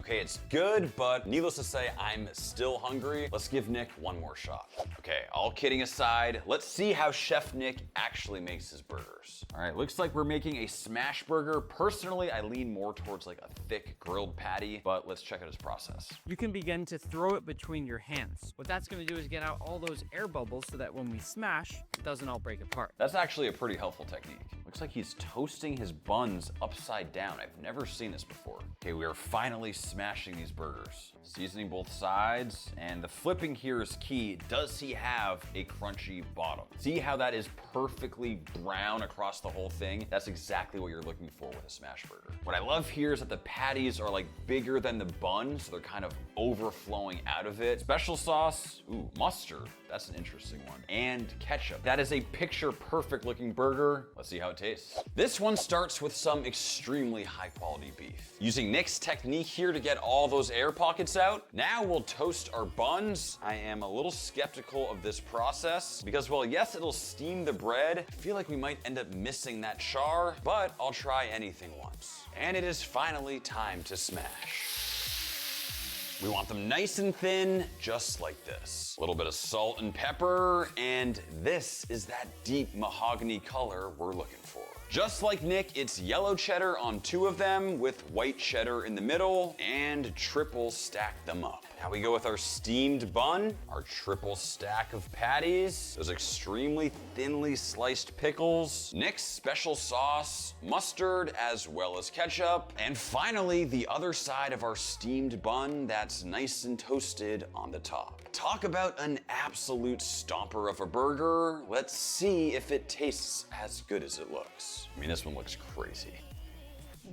Okay, it's good, but needless to say, I'm still hungry. Let's give Nick one more shot. Okay, all kidding aside, let's see how Chef Nick actually makes his burgers. All right, looks like we're making a smash burger. Personally, I lean more towards like a thick grilled patty, but let's check out his process. You can begin to throw it between your hands. What that's gonna do is get out all those air bubbles so that when we smash, it doesn't all break apart. That's actually a pretty helpful technique. Looks like he's toasting his buns upside down. I've never seen this before. Okay, we are finally smashing these burgers. Seasoning both sides, and the flipping here is key. Does he have a crunchy bottom? See how that is perfectly brown across the whole thing? That's exactly what you're looking for with a smash burger. What I love here is that the patties are like bigger than the bun, so they're kind of overflowing out of it. Special sauce, ooh, mustard. That's an interesting one. And ketchup. That is a picture perfect looking burger. Let's see how it tastes. This one starts with some extremely high quality beef. Using Nick's technique here to get all those air pockets out. Now we'll toast our buns. I am a little skeptical of this process because, well, yes, it'll steam the bread. I feel like we might end up missing that char, but I'll try anything once. And it is finally time to smash. We want them nice and thin, just like this. A little bit of salt and pepper, and this is that deep mahogany color we're looking for. Just like Nick, it's yellow cheddar on 2 of them with white cheddar in the middle, and triple stack them up. Now we go with our steamed bun, our triple stack of patties, those extremely thinly sliced pickles, Nick's special sauce, mustard, as well as ketchup, and finally the other side of our steamed bun that's nice and toasted on the top. Talk about an absolute stomper of a burger. Let's see if it tastes as good as it looks. I mean, this one looks crazy.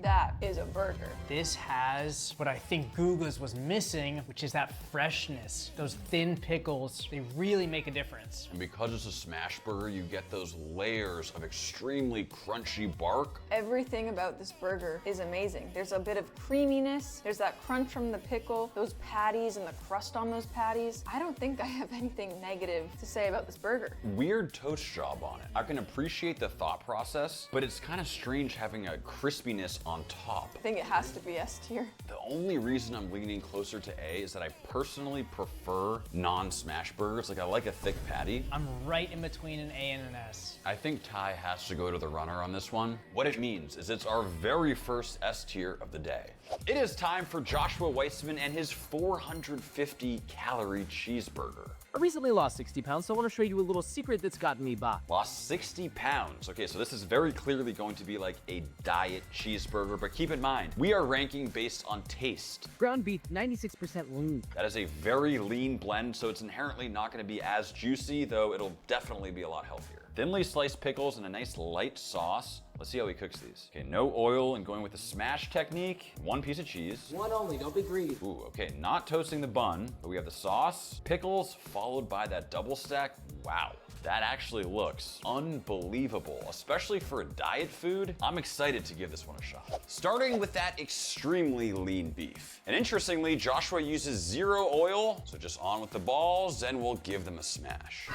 That is a burger. This has what I think Google's was missing, which is that freshness. Those thin pickles, they really make a difference. And because it's a smash burger, you get those layers of extremely crunchy bark. Everything about this burger is amazing. There's a bit of creaminess, there's that crunch from the pickle, those patties and the crust on those patties. I don't think I have anything negative to say about this burger. Weird toast job on it. I can appreciate the thought process, but it's kind of strange having a crispiness on top. I think it has to be S tier. The only reason I'm leaning closer to A is that I personally prefer non-smash burgers. Like, I like a thick patty. I'm right in between an A and an S. I think Ty has to go to the runner on this one. What it means is it's our very first S tier of the day. It is time for Joshua Weissman and his 450 calorie cheeseburger. I recently lost 60 pounds, so I want to show you a little secret that's gotten me by. Lost 60 pounds. Okay, so this is very clearly going to be like a diet cheeseburger, but keep in mind, we are ranking based on taste. Ground beef, 96% lean. That is a very lean blend, so it's inherently not going to be as juicy, though it'll definitely be a lot healthier. Thinly sliced pickles and a nice light sauce. Let's see how he cooks these. Okay, no oil and going with the smash technique. 1 piece of cheese. One only, don't be greedy. Ooh, okay, not toasting the bun, but we have the sauce, pickles, followed by that double stack. Wow, that actually looks unbelievable, especially for a diet food. I'm excited to give this one a shot. Starting with that extremely lean beef. And interestingly, Joshua uses 0 oil, so just on with the balls, and we'll give them a smash.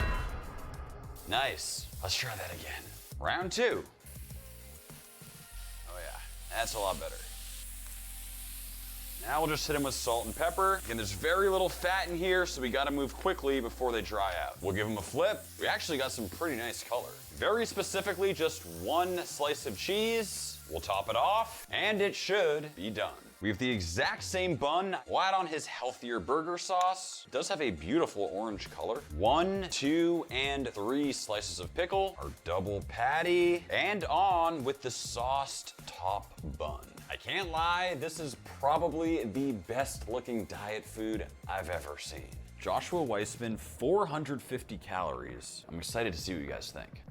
Nice. Let's try that again. Round 2. Oh yeah, that's a lot better. Now we'll just hit them with salt and pepper. Again, there's very little fat in here, so we gotta move quickly before they dry out. We'll give them a flip. We actually got some pretty nice color. Very specifically, just 1 slice of cheese. We'll top it off, and it should be done. We have the exact same bun. We'll add on his healthier burger sauce. It does have a beautiful orange color. 1, 2, and 3 slices of pickle, our double patty, and on with the sauced top bun. I can't lie, this is probably the best looking diet food I've ever seen. Joshua Weissman, 450 calories. I'm excited to see what you guys think.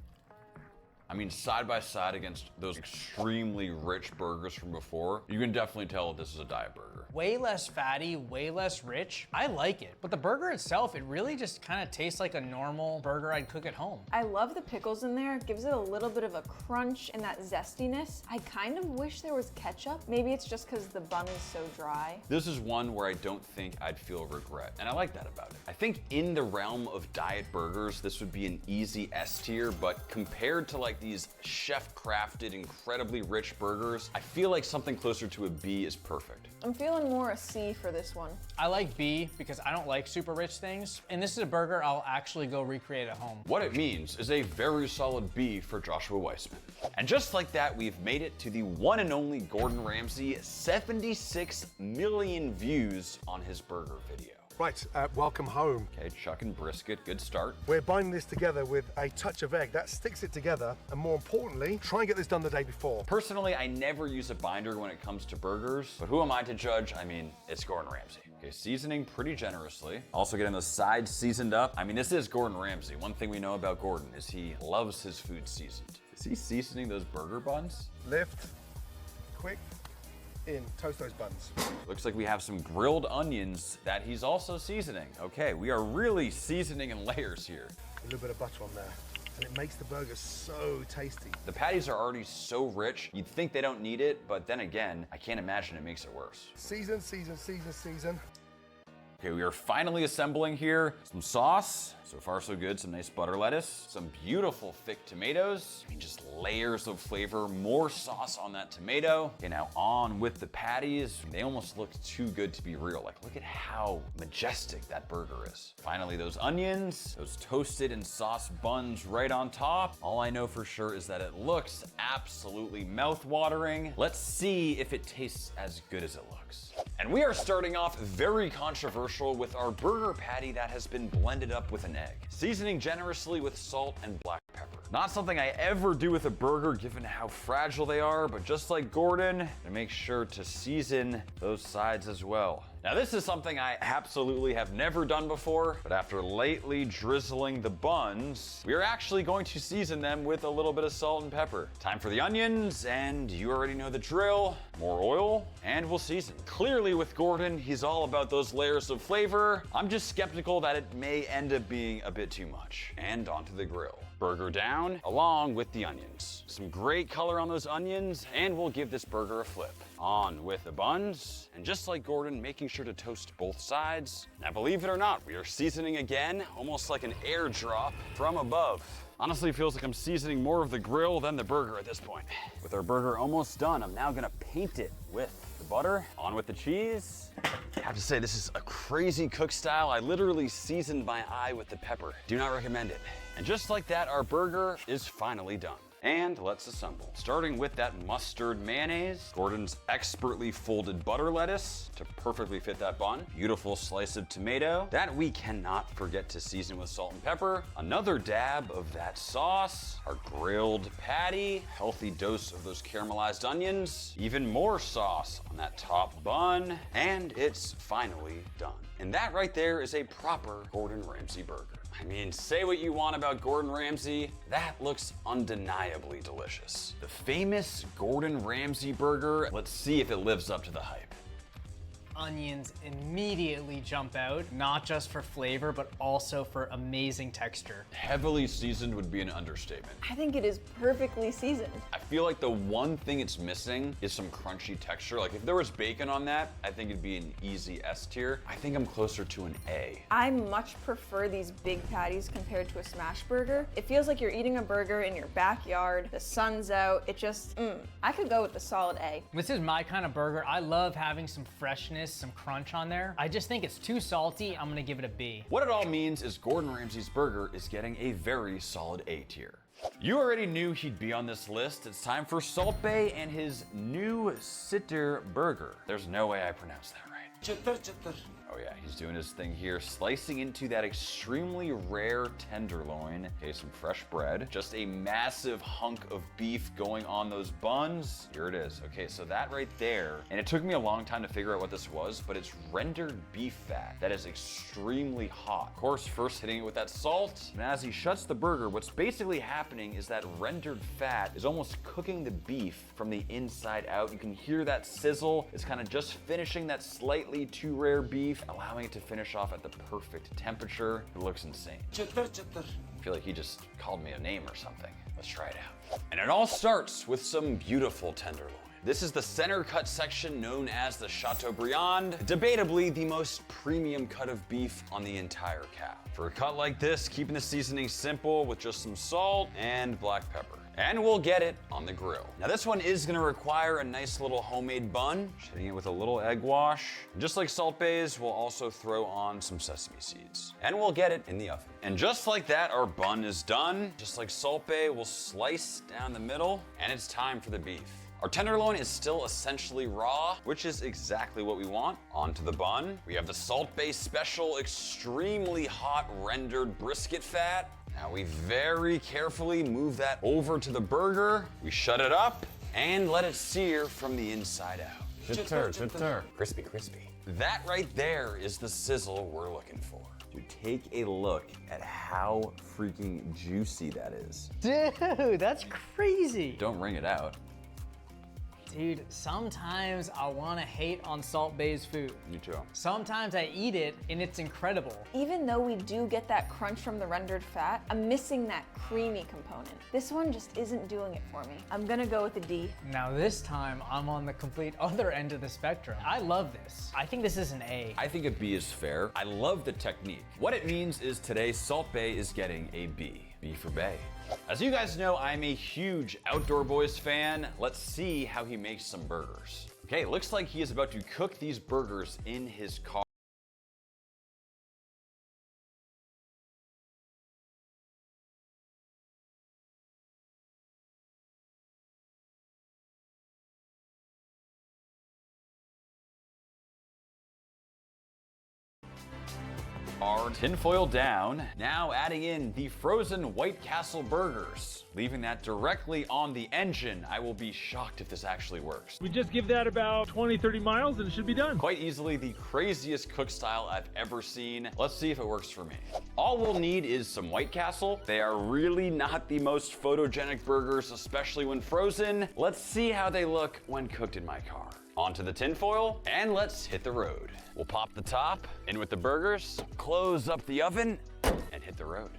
I mean, side by side against those extremely rich burgers from before, you can definitely tell this is a diet burger. Way less fatty, way less rich. I like it. But the burger itself, it really just kind of tastes like a normal burger I'd cook at home. I love the pickles in there. It gives it a little bit of a crunch and that zestiness. I kind of wish there was ketchup. Maybe it's just because the bun is so dry. This is one where I don't think I'd feel regret, and I like that about it. I think in the realm of diet burgers, this would be an easy S tier, but compared to like these chef-crafted, incredibly rich burgers, I feel like something closer to a B is perfect. I'm feeling more a C for this one. I like B because I don't like super rich things, and this is a burger I'll actually go recreate at home. What it means is a very solid B for Joshua Weissman. And just like that, we've made it to the one and only Gordon Ramsay, 76 million views on his burger video. Right, welcome home. Okay, chuck and brisket, good start. We're binding this together with a touch of egg. That sticks it together, and more importantly, try and get this done the day before. Personally, I never use a binder when it comes to burgers, but who am I to judge? I mean, it's Gordon Ramsay. Okay, seasoning pretty generously. Also getting those sides seasoned up. I mean, this is Gordon Ramsay. One thing we know about Gordon is he loves his food seasoned. Is he seasoning those burger buns? Lift, quick, in, toast those buns. Looks like we have some grilled onions that he's also seasoning. Okay, we are really seasoning in layers here. A little bit of butter on there, and it makes the burger so tasty. The patties are already so rich, you'd think they don't need it, but then again, I can't imagine it makes it worse. Season, season, season, season. Okay, we are finally assembling here some sauce. So far, so good. Some nice butter lettuce, some beautiful thick tomatoes. I mean, just layers of flavor, more sauce on that tomato. Okay, now on with the patties. They almost look too good to be real. Like, look at how majestic that burger is. Finally, those onions, those toasted and sauce buns right on top. All I know for sure is that it looks absolutely mouth-watering. Let's see if it tastes as good as it looks. And we are starting off very controversial with our burger patty that has been blended up with an egg, seasoning generously with salt and black pepper. Not something I ever do with a burger given how fragile they are, but just like Gordon, I make sure to season those sides as well. Now this is something I absolutely have never done before, but after lightly drizzling the buns, we are actually going to season them with a little bit of salt and pepper. Time for the onions, and you already know the drill. More oil, and we'll season. Clearly with Gordon, he's all about those layers of flavor. I'm just skeptical that it may end up being a bit too much. And onto the grill. Burger down, along with the onions. Some great color on those onions, and we'll give this burger a flip. On with the buns, and just like Gordon, making sure to toast both sides. Now, believe it or not, we are seasoning again, almost like an airdrop from above. Honestly, it feels like I'm seasoning more of the grill than the burger at this point. With our burger almost done, I'm now gonna paint it with the butter. On with the cheese. I have to say, this is a crazy cook style. I literally seasoned my eye with the pepper. Do not recommend it. And just like that, our burger is finally done. And let's assemble. Starting with that mustard mayonnaise, Gordon's expertly folded butter lettuce to perfectly fit that bun, beautiful slice of tomato that we cannot forget to season with salt and pepper, another dab of that sauce, our grilled patty, healthy dose of those caramelized onions, even more sauce on that top bun, and it's finally done. And that right there is a proper Gordon Ramsay burger. I mean, say what you want about Gordon Ramsay, that looks undeniably delicious. The famous Gordon Ramsay burger, let's see if it lives up to the hype. Onions immediately jump out, not just for flavor, but also for amazing texture. Heavily seasoned would be an understatement. I think it is perfectly seasoned. I feel like the one thing it's missing is some crunchy texture. Like if there was bacon on that, I think it'd be an easy S tier. I think I'm closer to an A. I much prefer these big patties compared to a smash burger. It feels like you're eating a burger in your backyard, the sun's out, it just, I could go with the solid A. This is my kind of burger. I love having some freshness, some crunch on there. I just think it's too salty. I'm gonna give it a B. What it all means is Gordon Ramsay's burger is getting a very solid A tier. You already knew he'd be on this list. It's time for Salt Bae and his new Sitter burger. There's no way I pronounced that right. Oh yeah, he's doing his thing here, slicing into that extremely rare tenderloin. Okay, some fresh bread. Just a massive hunk of beef going on those buns. Here it is. Okay, so that right there, and it took me a long time to figure out what this was, but it's rendered beef fat that is extremely hot. Of course, first hitting it with that salt, and as he shuts the burger, what's basically happening is that rendered fat is almost cooking the beef from the inside out. You can hear that sizzle. It's kind of just finishing that slightly too rare beef, allowing it to finish off at the perfect temperature. It looks insane. I feel like he just called me a name or something. Let's try it out. And it all starts with some beautiful tenderloin. This is the center cut section known as the Chateaubriand, debatably the most premium cut of beef on the entire cow. For a cut like this, keeping the seasoning simple with just some salt and black pepper. And we'll get it on the grill. Now this one is gonna require a nice little homemade bun, hitting it with a little egg wash. And just like Salt Bae's, we'll also throw on some sesame seeds. And we'll get it in the oven. And just like that, our bun is done. Just like Salt Bae, we'll slice down the middle, and it's time for the beef. Our tenderloin is still essentially raw, which is exactly what we want. Onto the bun, we have the Salt Bae Special extremely hot rendered brisket fat. Now we very carefully move that over to the burger. We shut it up and let it sear from the inside out. Crispy, crispy. That right there is the sizzle we're looking for. Dude, take a look at how freaking juicy that is. Dude, that's crazy. Don't wring it out. Dude, sometimes I want to hate on Salt Bae's food. Me too. Sometimes I eat it and it's incredible. Even though we do get that crunch from the rendered fat, I'm missing that creamy component. This one just isn't doing it for me. I'm gonna go with a D. Now this time, I'm on the complete other end of the spectrum. I love this. I think this is an A. I think a B is fair. I love the technique. What it means is today Salt Bae is getting a B. B for Bae. As you guys know, I'm a huge Outdoor Boys fan. Let's see how he makes some burgers. Okay, looks like he is about to cook these burgers in his car. Our tinfoil down, now adding in the frozen White Castle burgers, leaving that directly on the engine. I will be shocked if this actually works. We just give that about 20-30 miles and it should be done. Quite easily the craziest cook style I've ever seen. Let's see if it works for me. All we'll need is some White Castle. They are really not the most photogenic burgers, especially when frozen. Let's see how they look when cooked in my car. Onto the tinfoil, and let's hit the road. We'll pop the top, in with the burgers, close up the oven, and hit the road.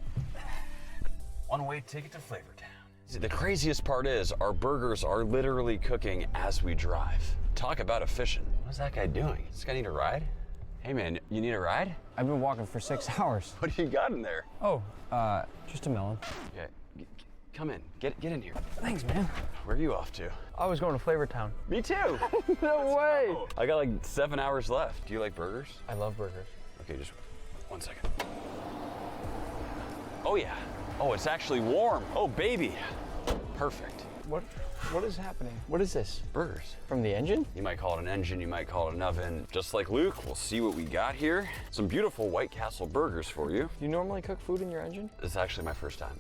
One-way ticket to Flavor Town. See, the craziest part is our burgers are literally cooking as we drive. Talk about efficient. What's that guy doing? Does this guy need a ride? Hey man, you need a ride? I've been walking for 6 hours. What do you got in there? Oh, just a melon. Okay, come in, get in here. Thanks, man. Where are you off to? I was going to Flavor Town. Me too. No way. I got like 7 hours left. Do you like burgers? I love burgers. Okay, just 1 second. Oh yeah. Oh, it's actually warm. Oh baby. Perfect. What is happening? What is this? Burgers. From the engine? You might call it an engine, you might call it an oven. Just like Luke, we'll see what we got here. Some beautiful White Castle burgers for you. You normally cook food in your engine? This is actually my first time.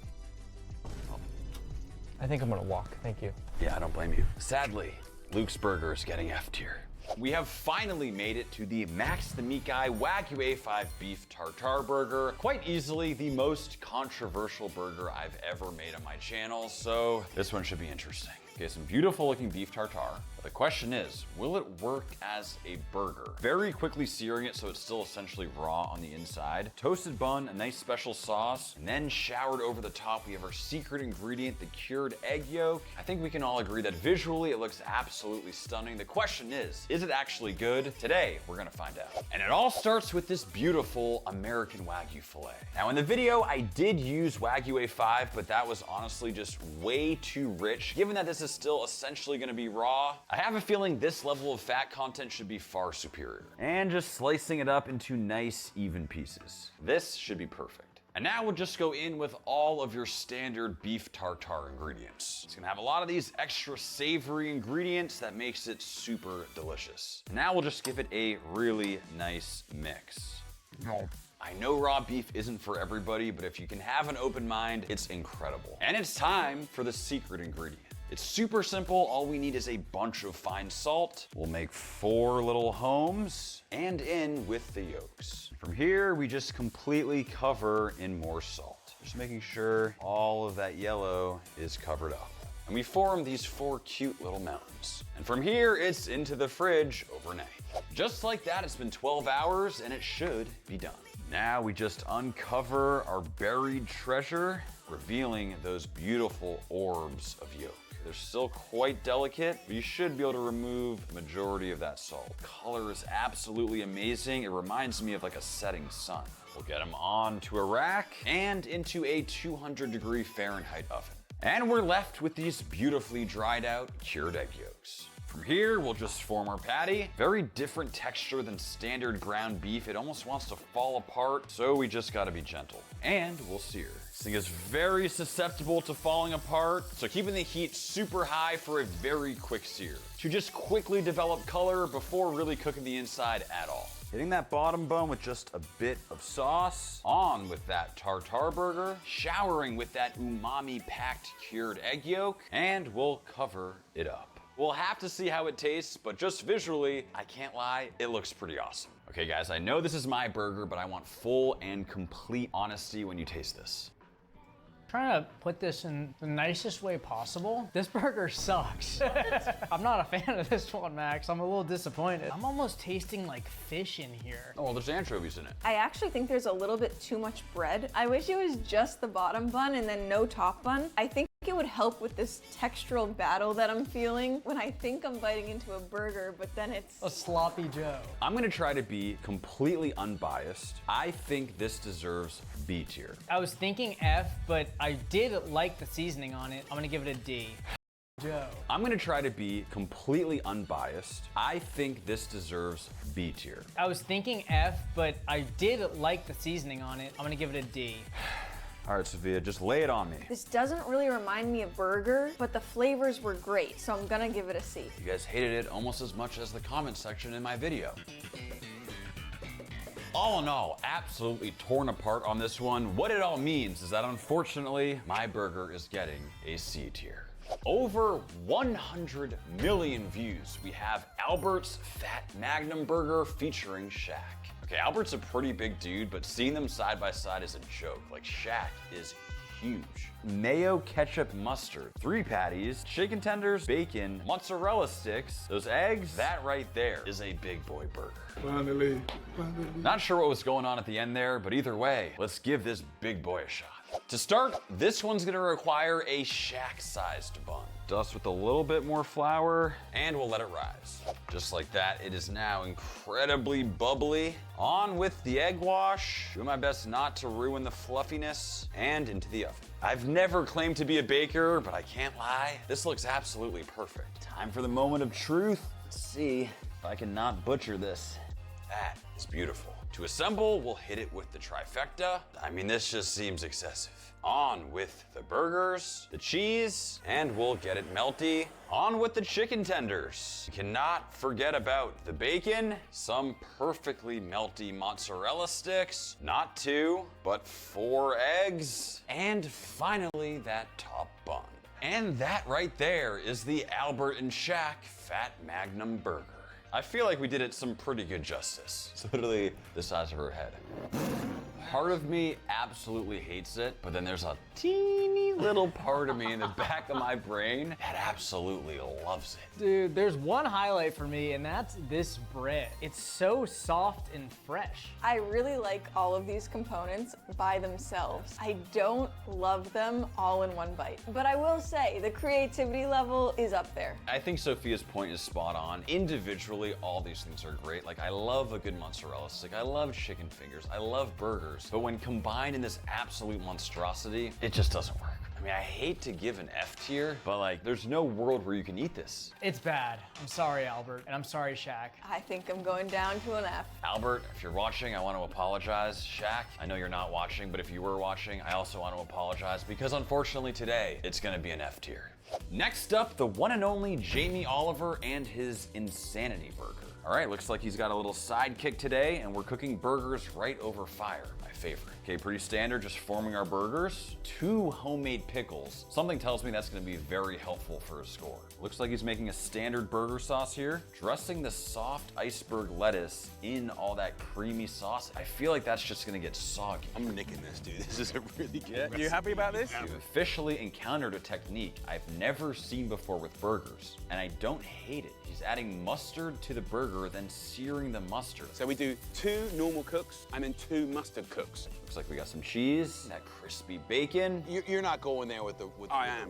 I think I'm gonna walk, thank you. Yeah, I don't blame you. Sadly, Luke's burger is getting F tier. We have finally made it to the Max the Meat Guy Wagyu A5 Beef Tartare Burger. Quite easily the most controversial burger I've ever made on my channel, so this one should be interesting. Okay, some beautiful looking beef tartare. But the question is, will it work as a burger? Very quickly searing it so it's still essentially raw on the inside. Toasted bun, a nice special sauce, and then showered over the top, we have our secret ingredient, the cured egg yolk. I think we can all agree that visually it looks absolutely stunning. The question is it actually good? Today, we're gonna find out. And it all starts with this beautiful American Wagyu filet. Now in the video, I did use Wagyu A5, but that was honestly just way too rich. Given that this is still essentially gonna be raw, I have a feeling this level of fat content should be far superior. And just slicing it up into nice, even pieces. This should be perfect. And now we'll just go in with all of your standard beef tartare ingredients. It's gonna have a lot of these extra savory ingredients that makes it super delicious. Now we'll just give it a really nice mix. I know raw beef isn't for everybody, but if you can have an open mind, it's incredible. And it's time for the secret ingredient. It's super simple. All we need is a bunch of fine salt. We'll make 4 little homes and in with the yolks. From here, we just completely cover in more salt. Just making sure all of that yellow is covered up. And we form these 4 cute little mountains. And from here, it's into the fridge overnight. Just like that, it's been 12 hours and it should be done. Now we just uncover our buried treasure, revealing those beautiful orbs of yolk. They're still quite delicate, but you should be able to remove the majority of that salt. Color is absolutely amazing. It reminds me of like a setting sun. We'll get them onto a rack and into a 200-degree Fahrenheit oven. And we're left with these beautifully dried out cured egg yolks. From here, we'll just form our patty. Very different texture than standard ground beef. It almost wants to fall apart, so we just gotta be gentle. And we'll sear. This thing is very susceptible to falling apart, so keeping the heat super high for a very quick sear to just quickly develop color before really cooking the inside at all. Hitting that bottom bone with just a bit of sauce, on with that tartare burger, showering with that umami-packed cured egg yolk, and we'll cover it up. We'll have to see how it tastes, but just visually, I can't lie, it looks pretty awesome. Okay guys, I know this is my burger, but I want full and complete honesty when you taste this. Trying to put this in the nicest way possible. This burger sucks. I'm not a fan of this one, Max. I'm a little disappointed. I'm almost tasting like fish in here. Oh, well, there's anchovies in it. I actually think there's a little bit too much bread. I wish it was just the bottom bun and then no top bun. I think it would help with this textural battle that I'm feeling when I think I'm biting into a burger, but then it's a sloppy Joe. I'm gonna try to be completely unbiased. I think this deserves B tier. I was thinking F, but I did like the seasoning on it. I'm gonna give it a D. Joe. I'm gonna try to be completely unbiased. I think this deserves B tier. I was thinking F, but I did like the seasoning on it. I'm gonna give it a D. All right, Sophia, just lay it on me. This doesn't really remind me of burger, but the flavors were great, so I'm gonna give it a C. You guys hated it almost as much as the comment section in my video. All in all, absolutely torn apart on this one. What it all means is that unfortunately, my burger is getting a C tier. Over 100 million views. We have Albert's Fat Magnum Burger featuring Shaq. Okay, Albert's a pretty big dude, but seeing them side by side is a joke. Like, Shaq is huge. Mayo, ketchup, mustard, 3 patties, chicken tenders, bacon, mozzarella sticks, those eggs, that right there is a big boy burger. Finally. Not sure what was going on at the end there, but either way, let's give this big boy a shot. To start, this one's gonna require a Shaq-sized bun. Dust with a little bit more flour, and we'll let it rise. Just like that, it is now incredibly bubbly. On with the egg wash, doing my best not to ruin the fluffiness, and into the oven. I've never claimed to be a baker, but I can't lie, this looks absolutely perfect. Time for the moment of truth. Let's see if I can not butcher this. That is beautiful. To assemble, we'll hit it with the trifecta. I mean, this just seems excessive. On with the burgers, the cheese, and we'll get it melty. On with the chicken tenders. You cannot forget about the bacon, some perfectly melty mozzarella sticks, not 2, but 4 eggs, and finally that top bun. And that right there is the Albert and Shaq Fat Magnum Burger. I feel like we did it some pretty good justice. It's literally the size of her head. Part of me absolutely hates it, but then there's a teeny little part of me in the back of my brain that absolutely loves it. Dude, there's one highlight for me, and that's this bread. It's so soft and fresh. I really like all of these components by themselves. I don't love them all in one bite, but I will say the creativity level is up there. I think Sophia's point is spot on. Individually, all these things are great. Like, I love a good mozzarella stick. I love chicken fingers. I love burgers. But when combined in this absolute monstrosity, it just doesn't work. I mean, I hate to give an F tier, but like, there's no world where you can eat this. It's bad. I'm sorry, Albert, and I'm sorry, Shaq. I think I'm going down to an F. Albert, if you're watching, I want to apologize. Shaq, I know you're not watching, but if you were watching, I also want to apologize because unfortunately today, it's gonna be an F tier. Next up, the one and only Jamie Oliver and his Insanity Burger. All right, looks like he's got a little sidekick today, and we're cooking burgers right over fire, my favorite. Okay, pretty standard, just forming our burgers. 2 homemade pickles. Something tells me that's gonna be very helpful for his score. Looks like he's making a standard burger sauce here, dressing the soft iceberg lettuce in all that creamy sauce. I feel like that's just gonna get soggy. I'm nicking this, dude. This is a really good You happy about this? You've officially encountered a technique I've never seen before with burgers, and I don't hate it. He's adding mustard to the burger, then searing the mustard. So we do 2 normal cooks and then 2 mustard cooks. Looks like we got some cheese, that crispy bacon. You're not going there with the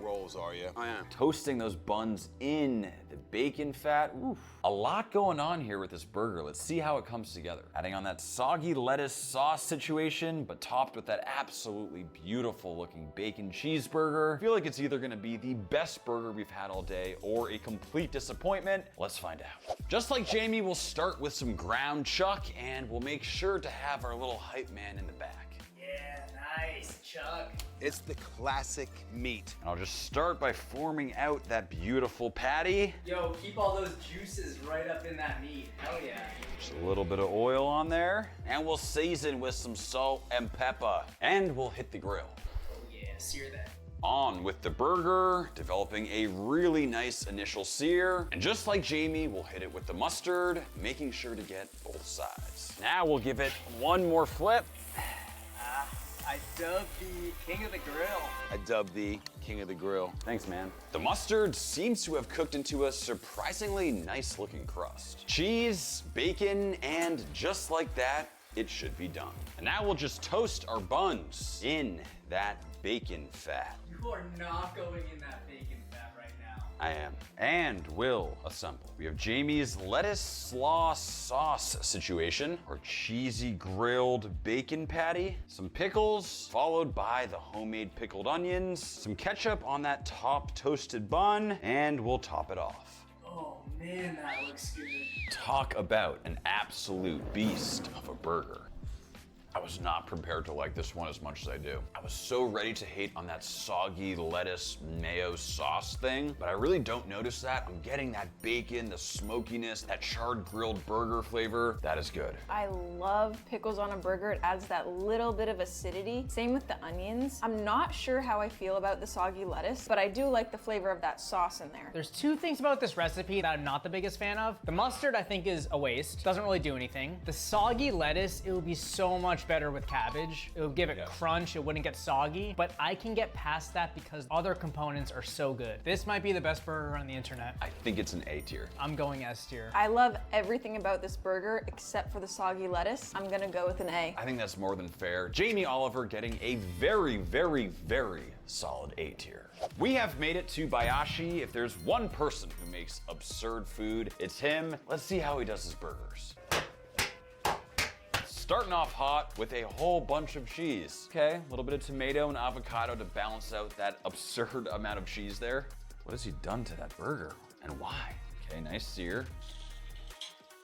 rolls, are you? I am. Toasting those buns in the bacon fat. Oof. A lot going on here with this burger. Let's see how it comes together. Adding on that soggy lettuce sauce situation, but topped with that absolutely beautiful looking bacon cheeseburger. I feel like it's either gonna be the best burger we've had all day or a complete disappointment. Let's find out. Just like Jamie, we'll start with some ground chuck and we'll make sure to have our little hype man in the back. Yeah, nice, Chuck. It's the classic meat. I'll just start by forming out that beautiful patty. Yo, keep all those juices right up in that meat. Hell yeah. Just a little bit of oil on there. And we'll season with some salt and pepper. And we'll hit the grill. Oh yeah, sear that. On with the burger, developing a really nice initial sear. And just like Jamie, we'll hit it with the mustard, making sure to get both sides. Now we'll give it one more flip. I dubbed the king of the grill. I dubbed the king of the grill. Thanks, man. The mustard seems to have cooked into a surprisingly nice looking crust. Cheese, bacon, and just like that, it should be done. And now we'll just toast our buns in that bacon fat. You are not going in that bacon fat right now. I am. And will assemble. We have Jamie's lettuce slaw sauce situation, or cheesy grilled bacon patty, some pickles, followed by the homemade pickled onions, some ketchup on that top toasted bun, and we'll top it off. Oh man, that looks good. Talk about an absolute beast of a burger. I was not prepared to like this one as much as I do. I was so ready to hate on that soggy lettuce mayo sauce thing, but I really don't notice that. I'm getting that bacon, the smokiness, that charred grilled burger flavor. That is good. I love pickles on a burger. It adds that little bit of acidity. Same with the onions. I'm not sure how I feel about the soggy lettuce, but I do like the flavor of that sauce in there. There's 2 things about this recipe that I'm not the biggest fan of. The mustard, I think, is a waste. Doesn't really do anything. The soggy lettuce, it would be so much better with cabbage. It would give it crunch, it wouldn't get soggy, but I can get past that because other components are so good. This might be the best burger on the internet. I think it's an A tier. I'm going S tier. I love everything about this burger except for the soggy lettuce. I'm gonna go with an A. I think that's more than fair. Jamie Oliver getting a very, very, very solid A tier. We have made it to Bayashi. If there's one person who makes absurd food, it's him. Let's see how he does his burgers. Starting off hot with a whole bunch of cheese. Okay, a little bit of tomato and avocado to balance out that absurd amount of cheese there. What has he done to that burger and why? Okay, nice sear.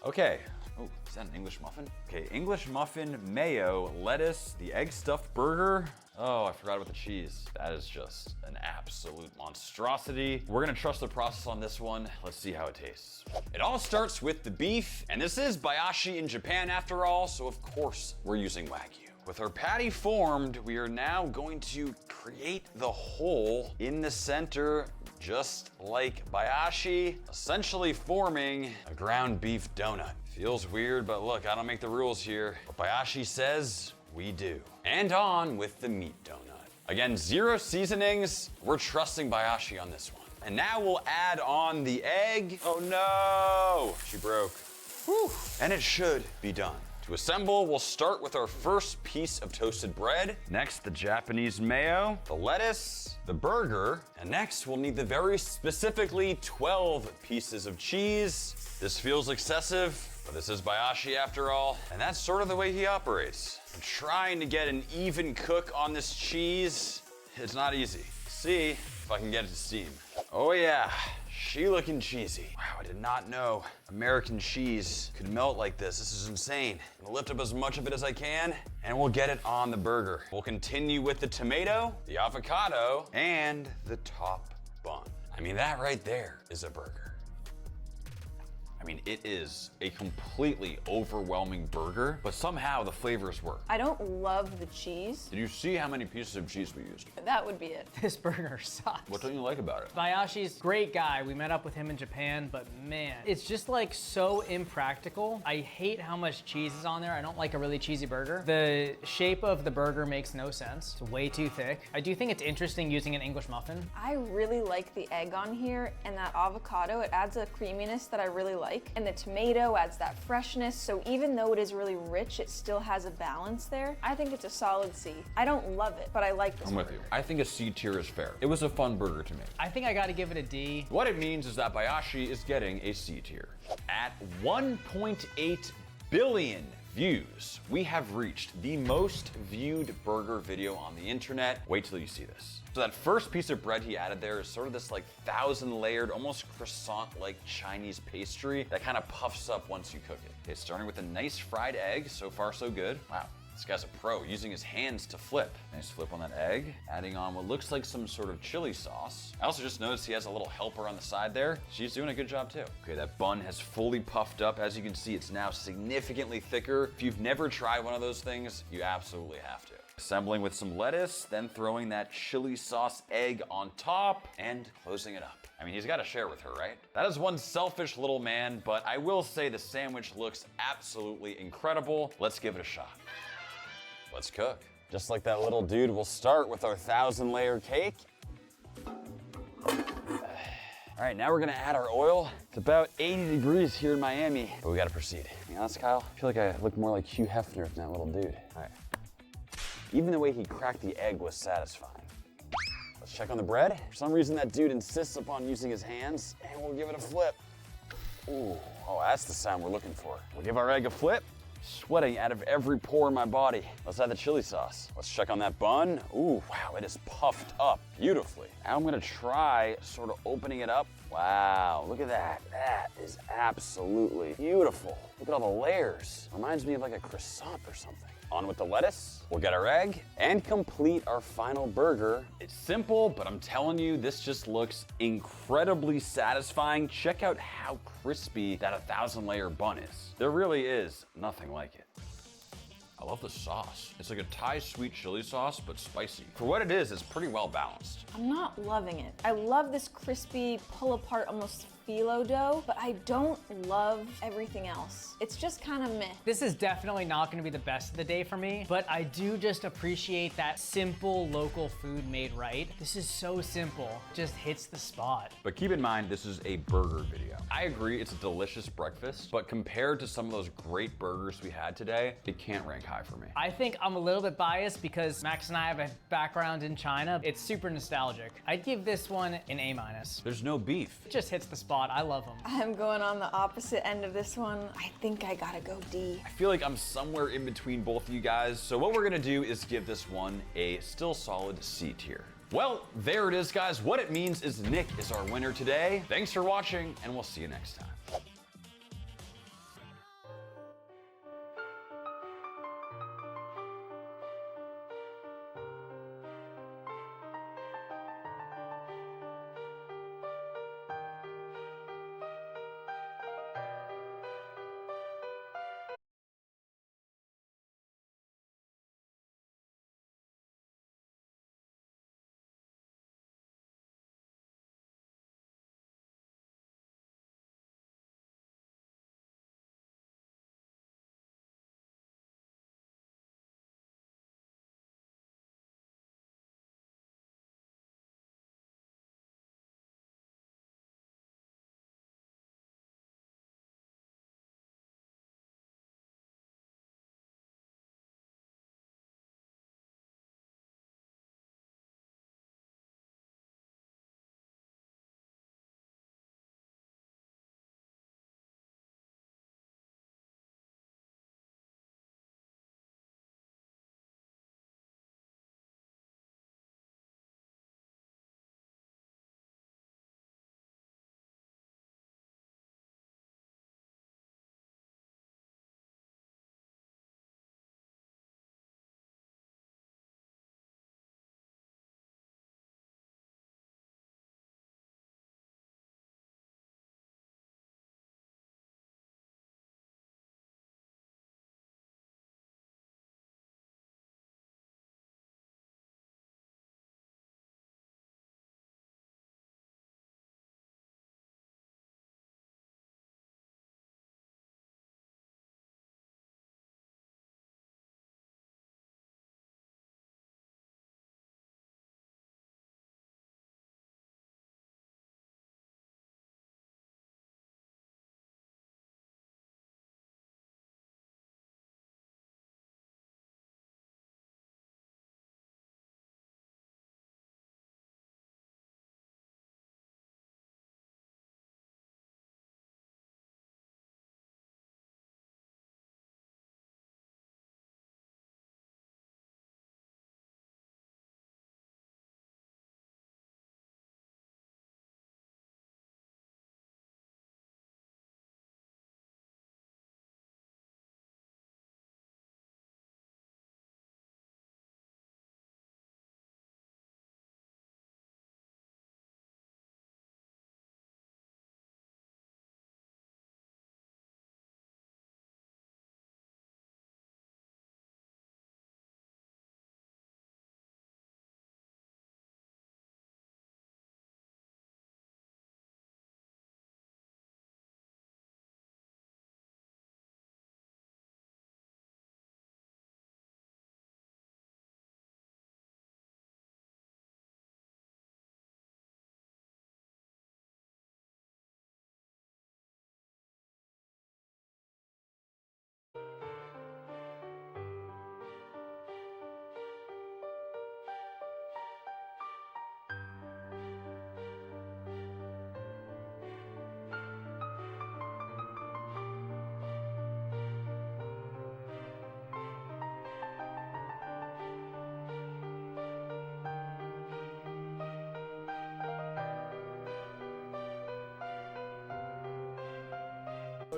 Okay, oh, is that an English muffin? Okay, English muffin, mayo, lettuce, the egg stuffed burger. Oh, I forgot about the cheese. That is just an absolute monstrosity. We're gonna trust the process on this one. Let's see how it tastes. It all starts with the beef, and this is Bayashi in Japan after all, so of course we're using Wagyu. With our patty formed, we are now going to create the hole in the center, just like Bayashi, essentially forming a ground beef donut. Feels weird, but look, I don't make the rules here. What Bayashi says, we do. And on with the meat donut. Again, 0 seasonings. We're trusting Bayashi on this one. And now we'll add on the egg. Oh no, she broke. Whew. And it should be done. To assemble, we'll start with our first piece of toasted bread. Next, the Japanese mayo, the lettuce, the burger. And next, we'll need the very specifically 12 pieces of cheese. This feels excessive, but this is Bayashi after all. And that's sort of the way he operates. I'm trying to get an even cook on this cheese. It's not easy. see if I can get it to steam. Oh yeah, she looking cheesy. Wow, I did not know American cheese could melt like this. This is insane. I'm gonna lift up as much of it as I can, and we'll get it on the burger. We'll continue with the tomato, the avocado, and the top bun. I mean, that right there is a burger. I mean, it is a completely overwhelming burger, but somehow the flavors work. I don't love the cheese. Did you see how many pieces of cheese we used? That would be it. This burger sucks. What don't you like about it? Bayashi's great guy. We met up with him in Japan, but man, it's just like so impractical. I hate how much cheese is on there. I don't like a really cheesy burger. The shape of the burger makes no sense. It's way too thick. I do think it's interesting using an English muffin. I really like the egg on here and that avocado. It adds a creaminess that I really like. And the tomato adds that freshness. So even though it is really rich, it still has a balance there. I think it's a solid C. I don't love it, but I like this I'm with burger. you. I think a C tier is fair. It was a fun burger to make. I think I gotta give it a D. What it means is that Bayashi is getting a C tier. At 1.8 billion views, we have reached the most viewed burger video on the internet. Wait till you see this. So that first piece of bread he added there is sort of this like 1,000-layered, almost croissant-like Chinese pastry that kind of puffs up once you cook it. Okay, starting with a nice fried egg. So far, so good. Wow. This guy's a pro, using his hands to flip. Nice flip on that egg. Adding on what looks like some sort of chili sauce. I also just noticed he has a little helper on the side there. She's doing a good job too. Okay, that bun has fully puffed up. As you can see, it's now significantly thicker. If you've never tried one of those things, you absolutely have to. Assembling with some lettuce, then throwing that chili sauce egg on top and closing it up. I mean, he's got to share with her, right? That is one selfish little man, but I will say the sandwich looks absolutely incredible. Let's give it a shot. Let's cook. Just like that little dude, we'll start with our 1,000-layer cake. All right, now we're gonna add our oil. It's about 80 degrees here in Miami, but we gotta proceed. Be honest, Kyle, I feel like I look more like Hugh Hefner than that little dude. All right. Even the way he cracked the egg was satisfying. Let's check on the bread. For some reason, that dude insists upon using his hands, and we'll give it a flip. Ooh, oh, that's the sound we're looking for. We'll give our egg a flip. Sweating out of every pore in my body. Let's add the chili sauce. Let's check on that bun. Ooh, wow, it is puffed up beautifully. Now I'm gonna try sort of opening it up. Wow, look at that. That is absolutely beautiful. Look at all the layers. Reminds me of like a croissant or something. On with the lettuce, we'll get our egg, and complete our final burger. It's simple, but I'm telling you, this just looks incredibly satisfying. Check out how crispy that 1,000-layer bun is. There really is nothing like it. I love the sauce. It's like a Thai sweet chili sauce, but spicy. For what it is, it's pretty well balanced. I'm not loving it. I love this crispy, pull apart, almost phyllo dough, but I don't love everything else. It's just kind of meh. This is definitely not gonna be the best of the day for me, but I do just appreciate that simple local food made right. This is so simple, just hits the spot. But keep in mind, this is a burger video. I agree, it's a delicious breakfast, but compared to some of those great burgers we had today, it can't rank high for me. I think I'm a little bit biased because Max and I have a background in China. It's super nostalgic. I'd give this one an A-. There's no beef. It just hits the spot. I love them. I'm going on the opposite end of this one. I think I gotta go D. I feel like I'm somewhere in between both of you guys, so what we're gonna do is give this one a still solid C tier. Well, there it is, guys. What it means is Nick is our winner today. Thanks for watching, and we'll see you next time.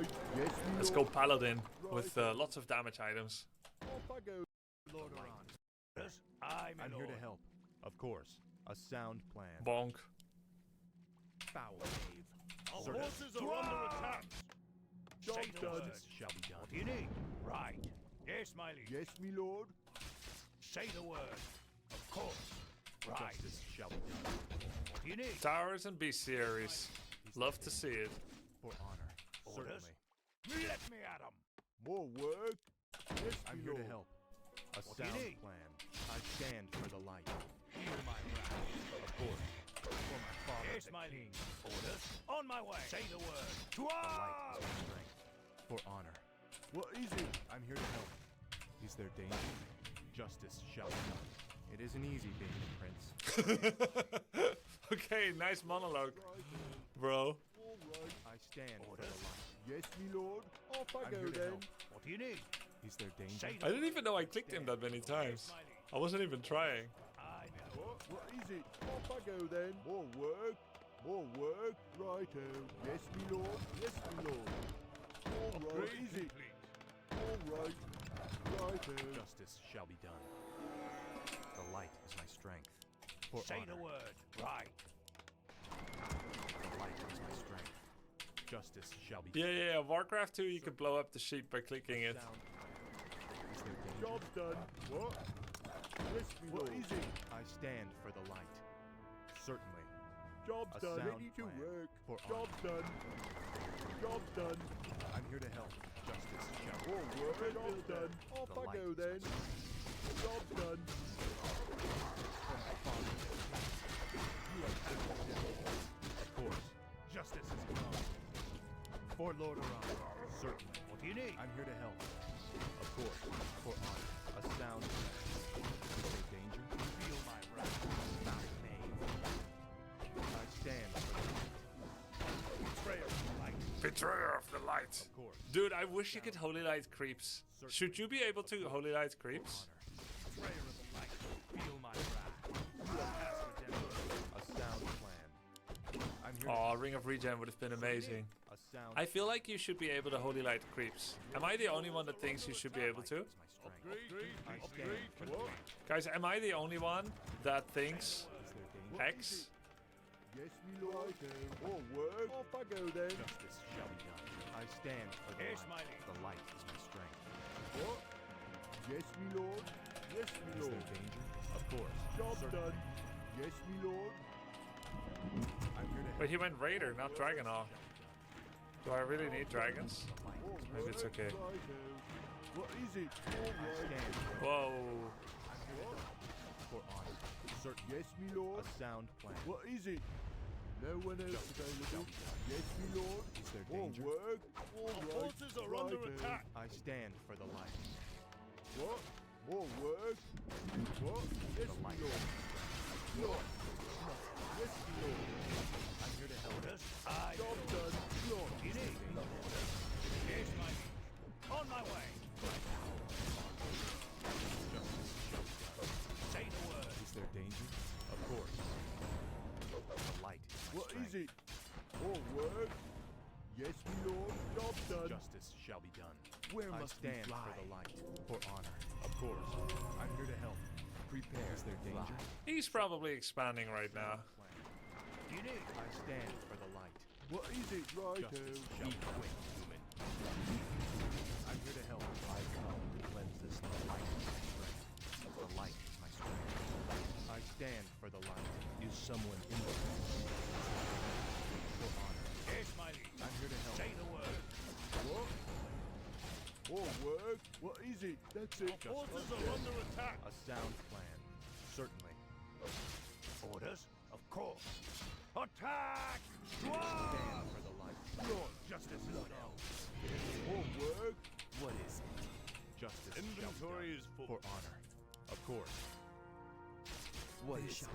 Yes, Let's go Paladin with lots of damage items. Off I go. I'm here to help. Of course. A sound plan. Bonk. Foul wave. Our forces are under attack. Job done. Shall be done. What do you need? Right. Yes, my liege. Yes, me lord. Say the word. Of course. Right. Justice shall be done. What do you need? Towers and B series. Love to see it. For honor. Orders? Certainly. Let me at 'em. More work. Yes, I'm me here lord. to help. A What do you sound need? plan. I stand for the light. Hear my wrath. Of course. For my father. Yes, the my king. liege. Orders? On my way. Say the word. The light is my strength. For honor. What is it? I'm here to help. Is there danger? Justice shall be done. It isn't easy being a prince. Okay, nice monologue, bro. All right. I stand for the light. Yes, me lord. Off I I'm go here to then. help. What do you need? Is there danger? Say I didn't even know I clicked him that many times. I wasn't even trying. What is it? Off I go then. More work. More work. Righto. Yes, me lord. Yes, me lord. All right. What is it? All right. Righto. Justice shall be done. The light is my strength. For Say honor. the word. Right. The light is my strength. Justice shall be Yeah, yeah, yeah. Warcraft 2, you could blow up the sheep by clicking it. Sound. Is there danger? Job's done. What? Yes, me What lord. is it? I stand for the light. Certainly. Job's A done. sound Ready to plan work. for Job's done. Job's done. I'm here to help. Justice shall be More work. Job's done. Off The I light go is my then. strength. Job's done. For my father. You are captain. Of course. Justice is come. For Lord Aram. Certainly. What do you need? I'm here to help. Of course. For honor. A sound. Is there danger? Feel my wrath. Foul knave. I stand for the light. Betrayer of the light. Betrayer of the light. Of course. Dude, I wish you could holy light creeps. Should you be able to holy light creeps? Betrayer of the light. Feel my wrath. You are past redemption. A sound plan. I'm here Oh, Ring of Regen would have been amazing. to a sound. I feel like you should be able to holy light creeps. Am I the only one that thinks you should be able to? Is my strength. I stand for the light. Guys, am I the only one that thinks Is there danger? X? Yes, me lord. More work. Off I go then. Justice shall be done. I stand for the Yes, my light. liege. The light is my strength. What? Yes, me lord. Yes, me Is lord. there danger? Of course. Job's Certainly. done. Yes, me lord. I'm here to help. Wait, he went Raider, not Dragonhawk. Do I really need dragons? More Maybe it's work. okay. Righto. What is it? All I right. stand for Whoa. I'm here to help. For honor. Certain. Yes, me lord. A sound plan. What is it? No one else Justice available. shall be done. Yes, me lord. Is there More danger? work. All right. forces are under Righto. attack. I stand for the light. What? More work? What? Yes, The me light. lord. Lord. Yes, me lord. I'm here to help. Job done. Lord. You need Yes, my liege. On my way. Say the word. Is there danger? Of course. The light is my What strength. is it? More work? Yes, me lord. Job done. Justice shall be done. Where I must we stand fly? for the light. For honor. Of course. I'm here to help. Prepare. Is there danger? He's probably expanding right now. You need. I stand for the light. What is it, righto? Justice shall be quick, human. I'm here to help. I come to cleanse this. The light is my strength. The light is my strength. I stand for the light. Is someone in the For honor. Yes, my liege. I'm here to help. Say the word. What? More work? What is it? That's it. Forces are under attack. A sound plan. Certainly. Orders? Of course. Attack! Stand for the light. Lord, Justice is known. more work? What is it? Justice shall be Inventory done. is full. For honor. Of course. What is it?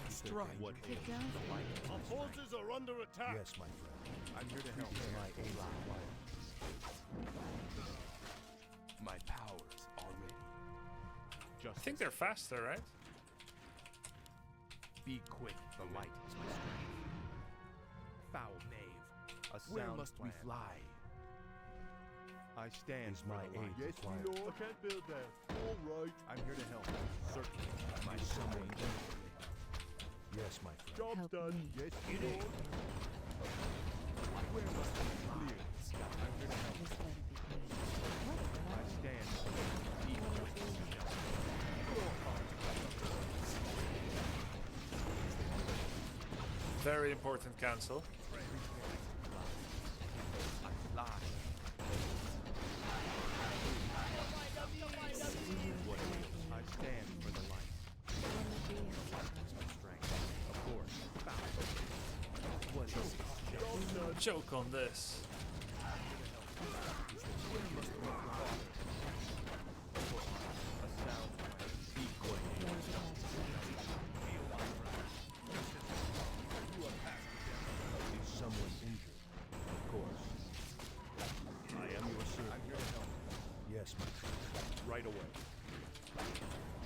Strike. What ails the light is my Our strength. forces are under attack. Yes, my friend. I'm here to help. My powers are ready. I Justice. think they're faster, right? Be quick. The light is my strength. A Where sound must plan. we fly? I stand Is for my the light. aid Yes, my required? lord. I can't build there. All right. I'm here to help. Certainly. My someone Yes, my friend. Job's done. Yes, my lord. Where must we fly? I'm here to help. I stand for the Very important council. I fly. I stand for the light. That's my strength. Of course. What is it? Choke on this. Is someone injured? Of course. I am your servant. I'm here to help. Yes, my friend. Right away.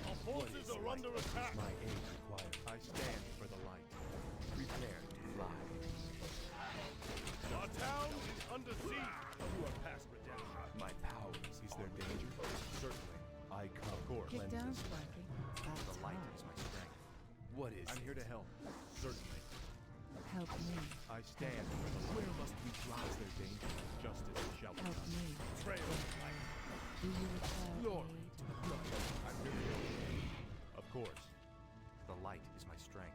Our forces are under attack. My aid required. I stand for the light. Prepare to fly. Our town is under siege. You are past redemption. My powers. Is there danger? Certainly. I come. Of course. Kick down, Sparky. The light is my strength. What is I'm here to help. Certainly. Help me. I stand for the light. Where must we fly? Is there danger? Justice shall be Help done. me. Trail of light. Do you require Glory aid? to the blood. I'm here to help. Of course. The light is my strength.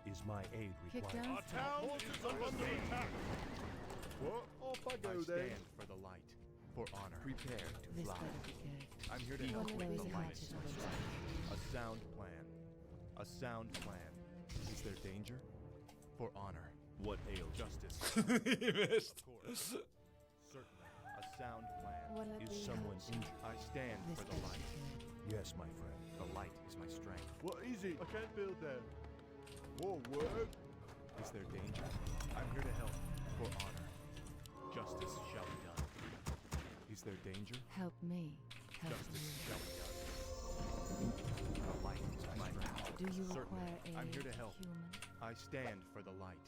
Is my aid Kick required? down, Our town is under attack. What? Off I go I then. stand for the light. For honor. Prepare to This fly. better be good. I'm here to One help. of The those light hatches is my will strength. A sound plan. A sound plan. Is there danger? For honor. What ails you? Justice. He missed. Of course. Certainly. A sound plan. One of Is these someone injured? I stand This for the better light. be good. Yes, my friend. The light is my strength. What is it? I can't build there. More work. Is there danger? I'm here to help. For honor. Justice shall be done. Is there danger? Help me. Help Justice you. shall be done. The light is my strength. Do you Certainly. require aid, I'm here to help. human? I stand for the light.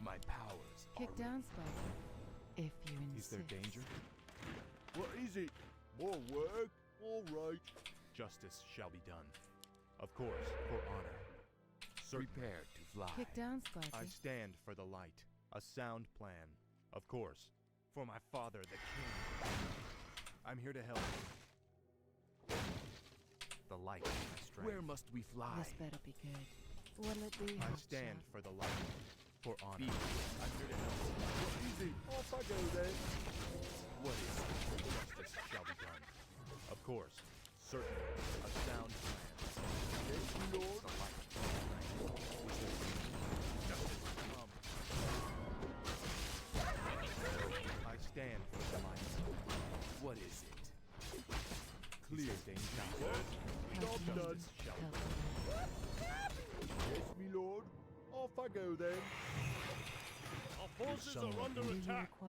My powers Kick are down, Sparky. If you ready. insist. Is there danger? What is it? More work. All right. Justice shall be done. Of course, for honor. Prepare to fly. Kick down, Sparky. I stand for the light. A sound plan. Of course. For my father, the king. I'm here to help. The light is my strength. Where must we fly? This better be good. Will it be? I hot stand shot? for the light. For honor. I'm here to help. What is it? Off I go then. What is it? Justice shall be done. Of course. Certainly. A sound plan. Yes, my lord. The light is my strength. Justice come. I stand for the light. What is it? Clear danger. Job done. Justice shall Help be me. Yes, my lord. Off I go then. Our forces someone are under Do you attack. require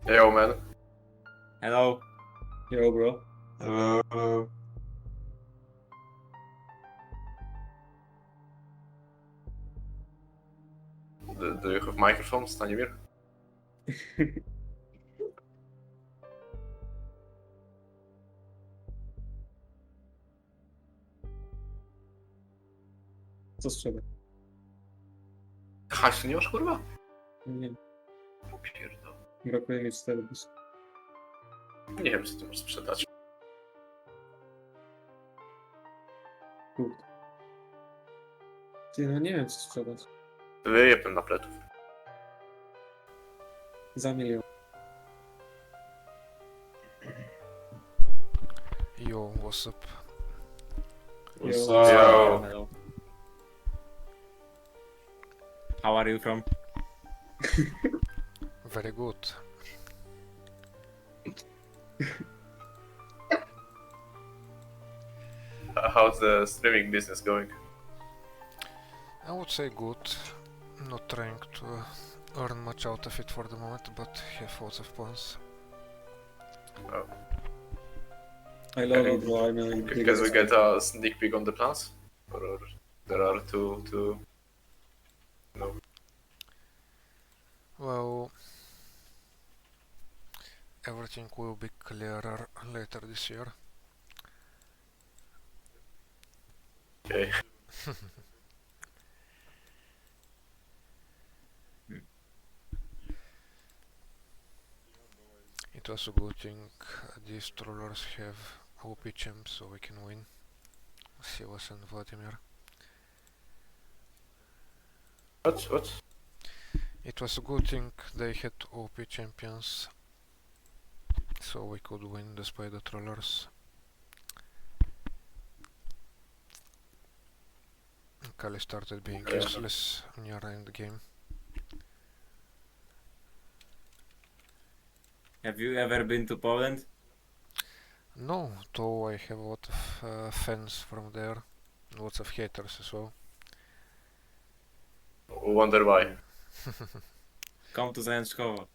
Yo, man. Hello. Yo, bro. Hello. Do you have microphone, Stanimir? Co sprzedać? Hajsu nie masz, kurwa? Nie, Pierdol. brakuje mi 4 dyszy. Nie wiem, co ty możesz sprzedać. Kurde. Ty, no nie wiem co sprzedać. Wyjebem na pletów. Za 1 milion. Yo, what's up? What's up? Yo. Hello. How are you from? Very good. How's the streaming business going? I would say good. Not trying to earn much out of it for the moment, but have lots of plans. Oh. I love it, bro. I'm a Can we get a sneak peek on the plans? Or there are two... No. Well, everything will be clearer later this year. Okay. It was a good thing these trollers have OP champs so we can win. Silas and Vladimir. What? It was a good thing they had OP champions so we could win despite the trollers. Kali started being useless near end game. Have you ever been to Poland? No, though I have a lot of fans from there, lots of haters as well. Wonder why. Come to Zajączkowo.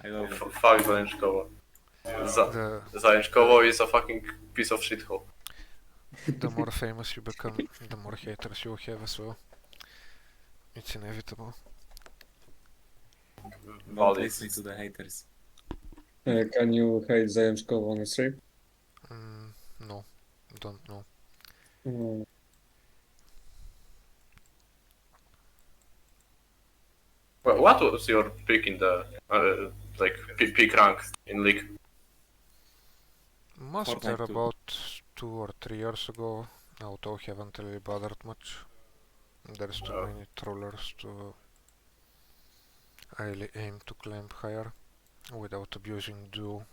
I love it. Fuck Zajączkowo. Zajączkowo is a fucking piece of shithole. The more famous you become, the more haters you have as well. It's inevitable. Don't listen to the haters. Can you hate Zajączkowo on the stream? No, don't know. Well, what was your pick in the like peak rank in league? Master about 2 or 3 years ago. Auto haven't really bothered much. There's too many trollers to really aim to climb higher without abusing duo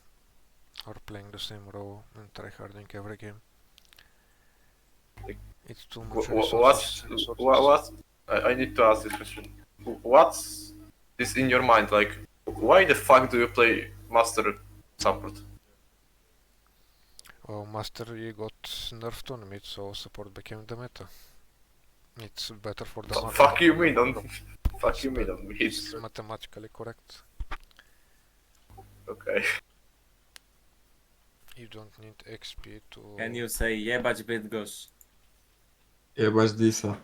or playing the same role and tryharding every game. It's too much resources. What? I need to ask this question. What's this in your mind? Like, why the fuck do you play Master support? Well, Master E got nerfed on mid, so support became the meta. It's better for the market. Fuck you mean on fuck you mean on mid. It's mathematically correct. Okay. You don't need XP to... Can you say jebać Bydgoszcz? Jebać Disa.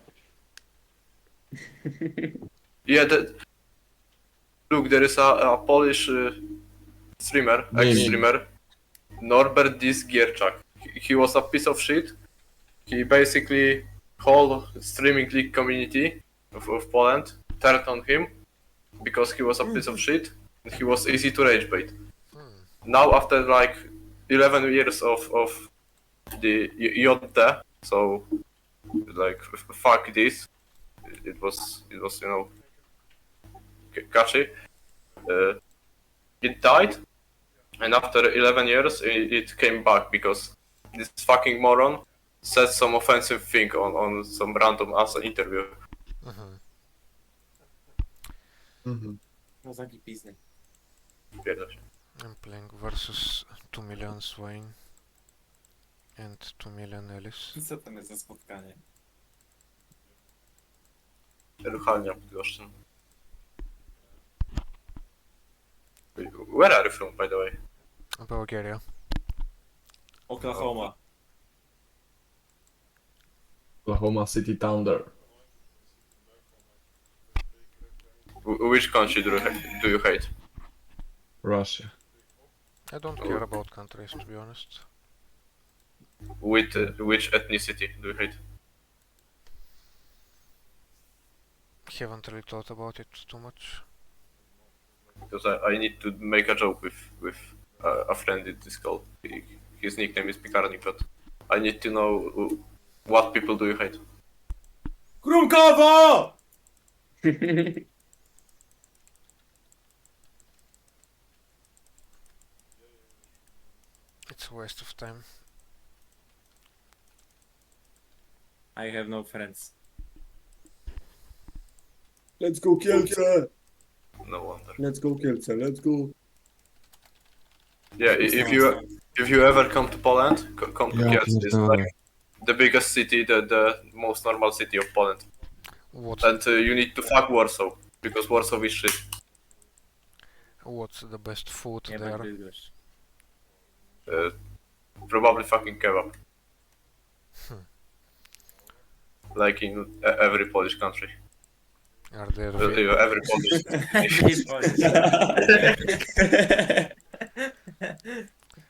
Yeah, look, there is a Polish streamer, ex-streamer, Norbert Gierczak. He was a piece of shit. He basically whole streaming league community of Poland turned on him because he was a piece of shit and he was easy to rage bait. Now after like 11 years of the JD, so like fuck this, it was you know catchy. It died, and after 11 years it came back because this fucking moron said some offensive thing on some random ass interview. No taki pizny. I'm playing versus 2 million Swain and 2 million Ellis. Co tam jest za spotkanie? Ruchalnia Bydgoszczyn. Where are you from, by the way? Bulgaria. Oklahoma. Oklahoma City Thunder. Which country do you hate? Russia. I don't care about countries, to be honest. With which ethnicity do you hate? Haven't really thought about it too much. Because I need to make a joke with a friend in this call. His nickname is Pikarnik, but I need to know what people do you hate. Krumkowo! It's a waste of time. I have no friends. Let's go Kielce! No wonder. Let's go Kielce, let's go. Yeah, if you ever come to Poland, come to Kielce. It's like the biggest city, the most normal city of Poland. And you need to fuck Warsaw, because Warsaw is shit. What's the best food there? Probably fucking kebab. Like in every Polish country. Are there Every Polish.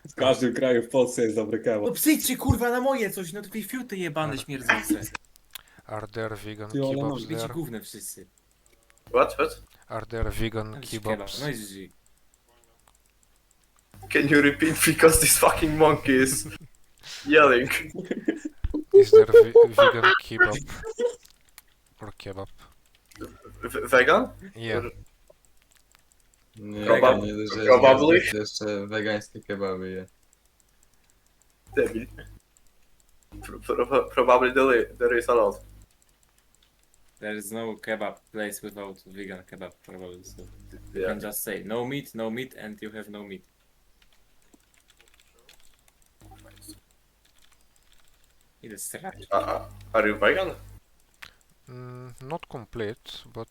W każdym kraju w Polsce jest dobry kebab. No przyjdźcie kurwa na moje coś, no te fiuty jebane śmierdzące. Are there vegan Ty, ale kebabs Bicie there? gównem wszyscy. What? Are there vegan Kebab, kebabs? no i GG. Can you repeat, because this fucking monkey is yelling? Is there vegan kebab? Or kebab? Vegan? Yeah. Nie, Probab- nie dość, że probably. jest jeszcze wegańskie kebaby je. Debil. Probably there is a lot. There is no kebab place without vegan kebab probably, so you Yeah. can just say no meat, and you have no meat. Idę strać. Are you vegan? Not complete, but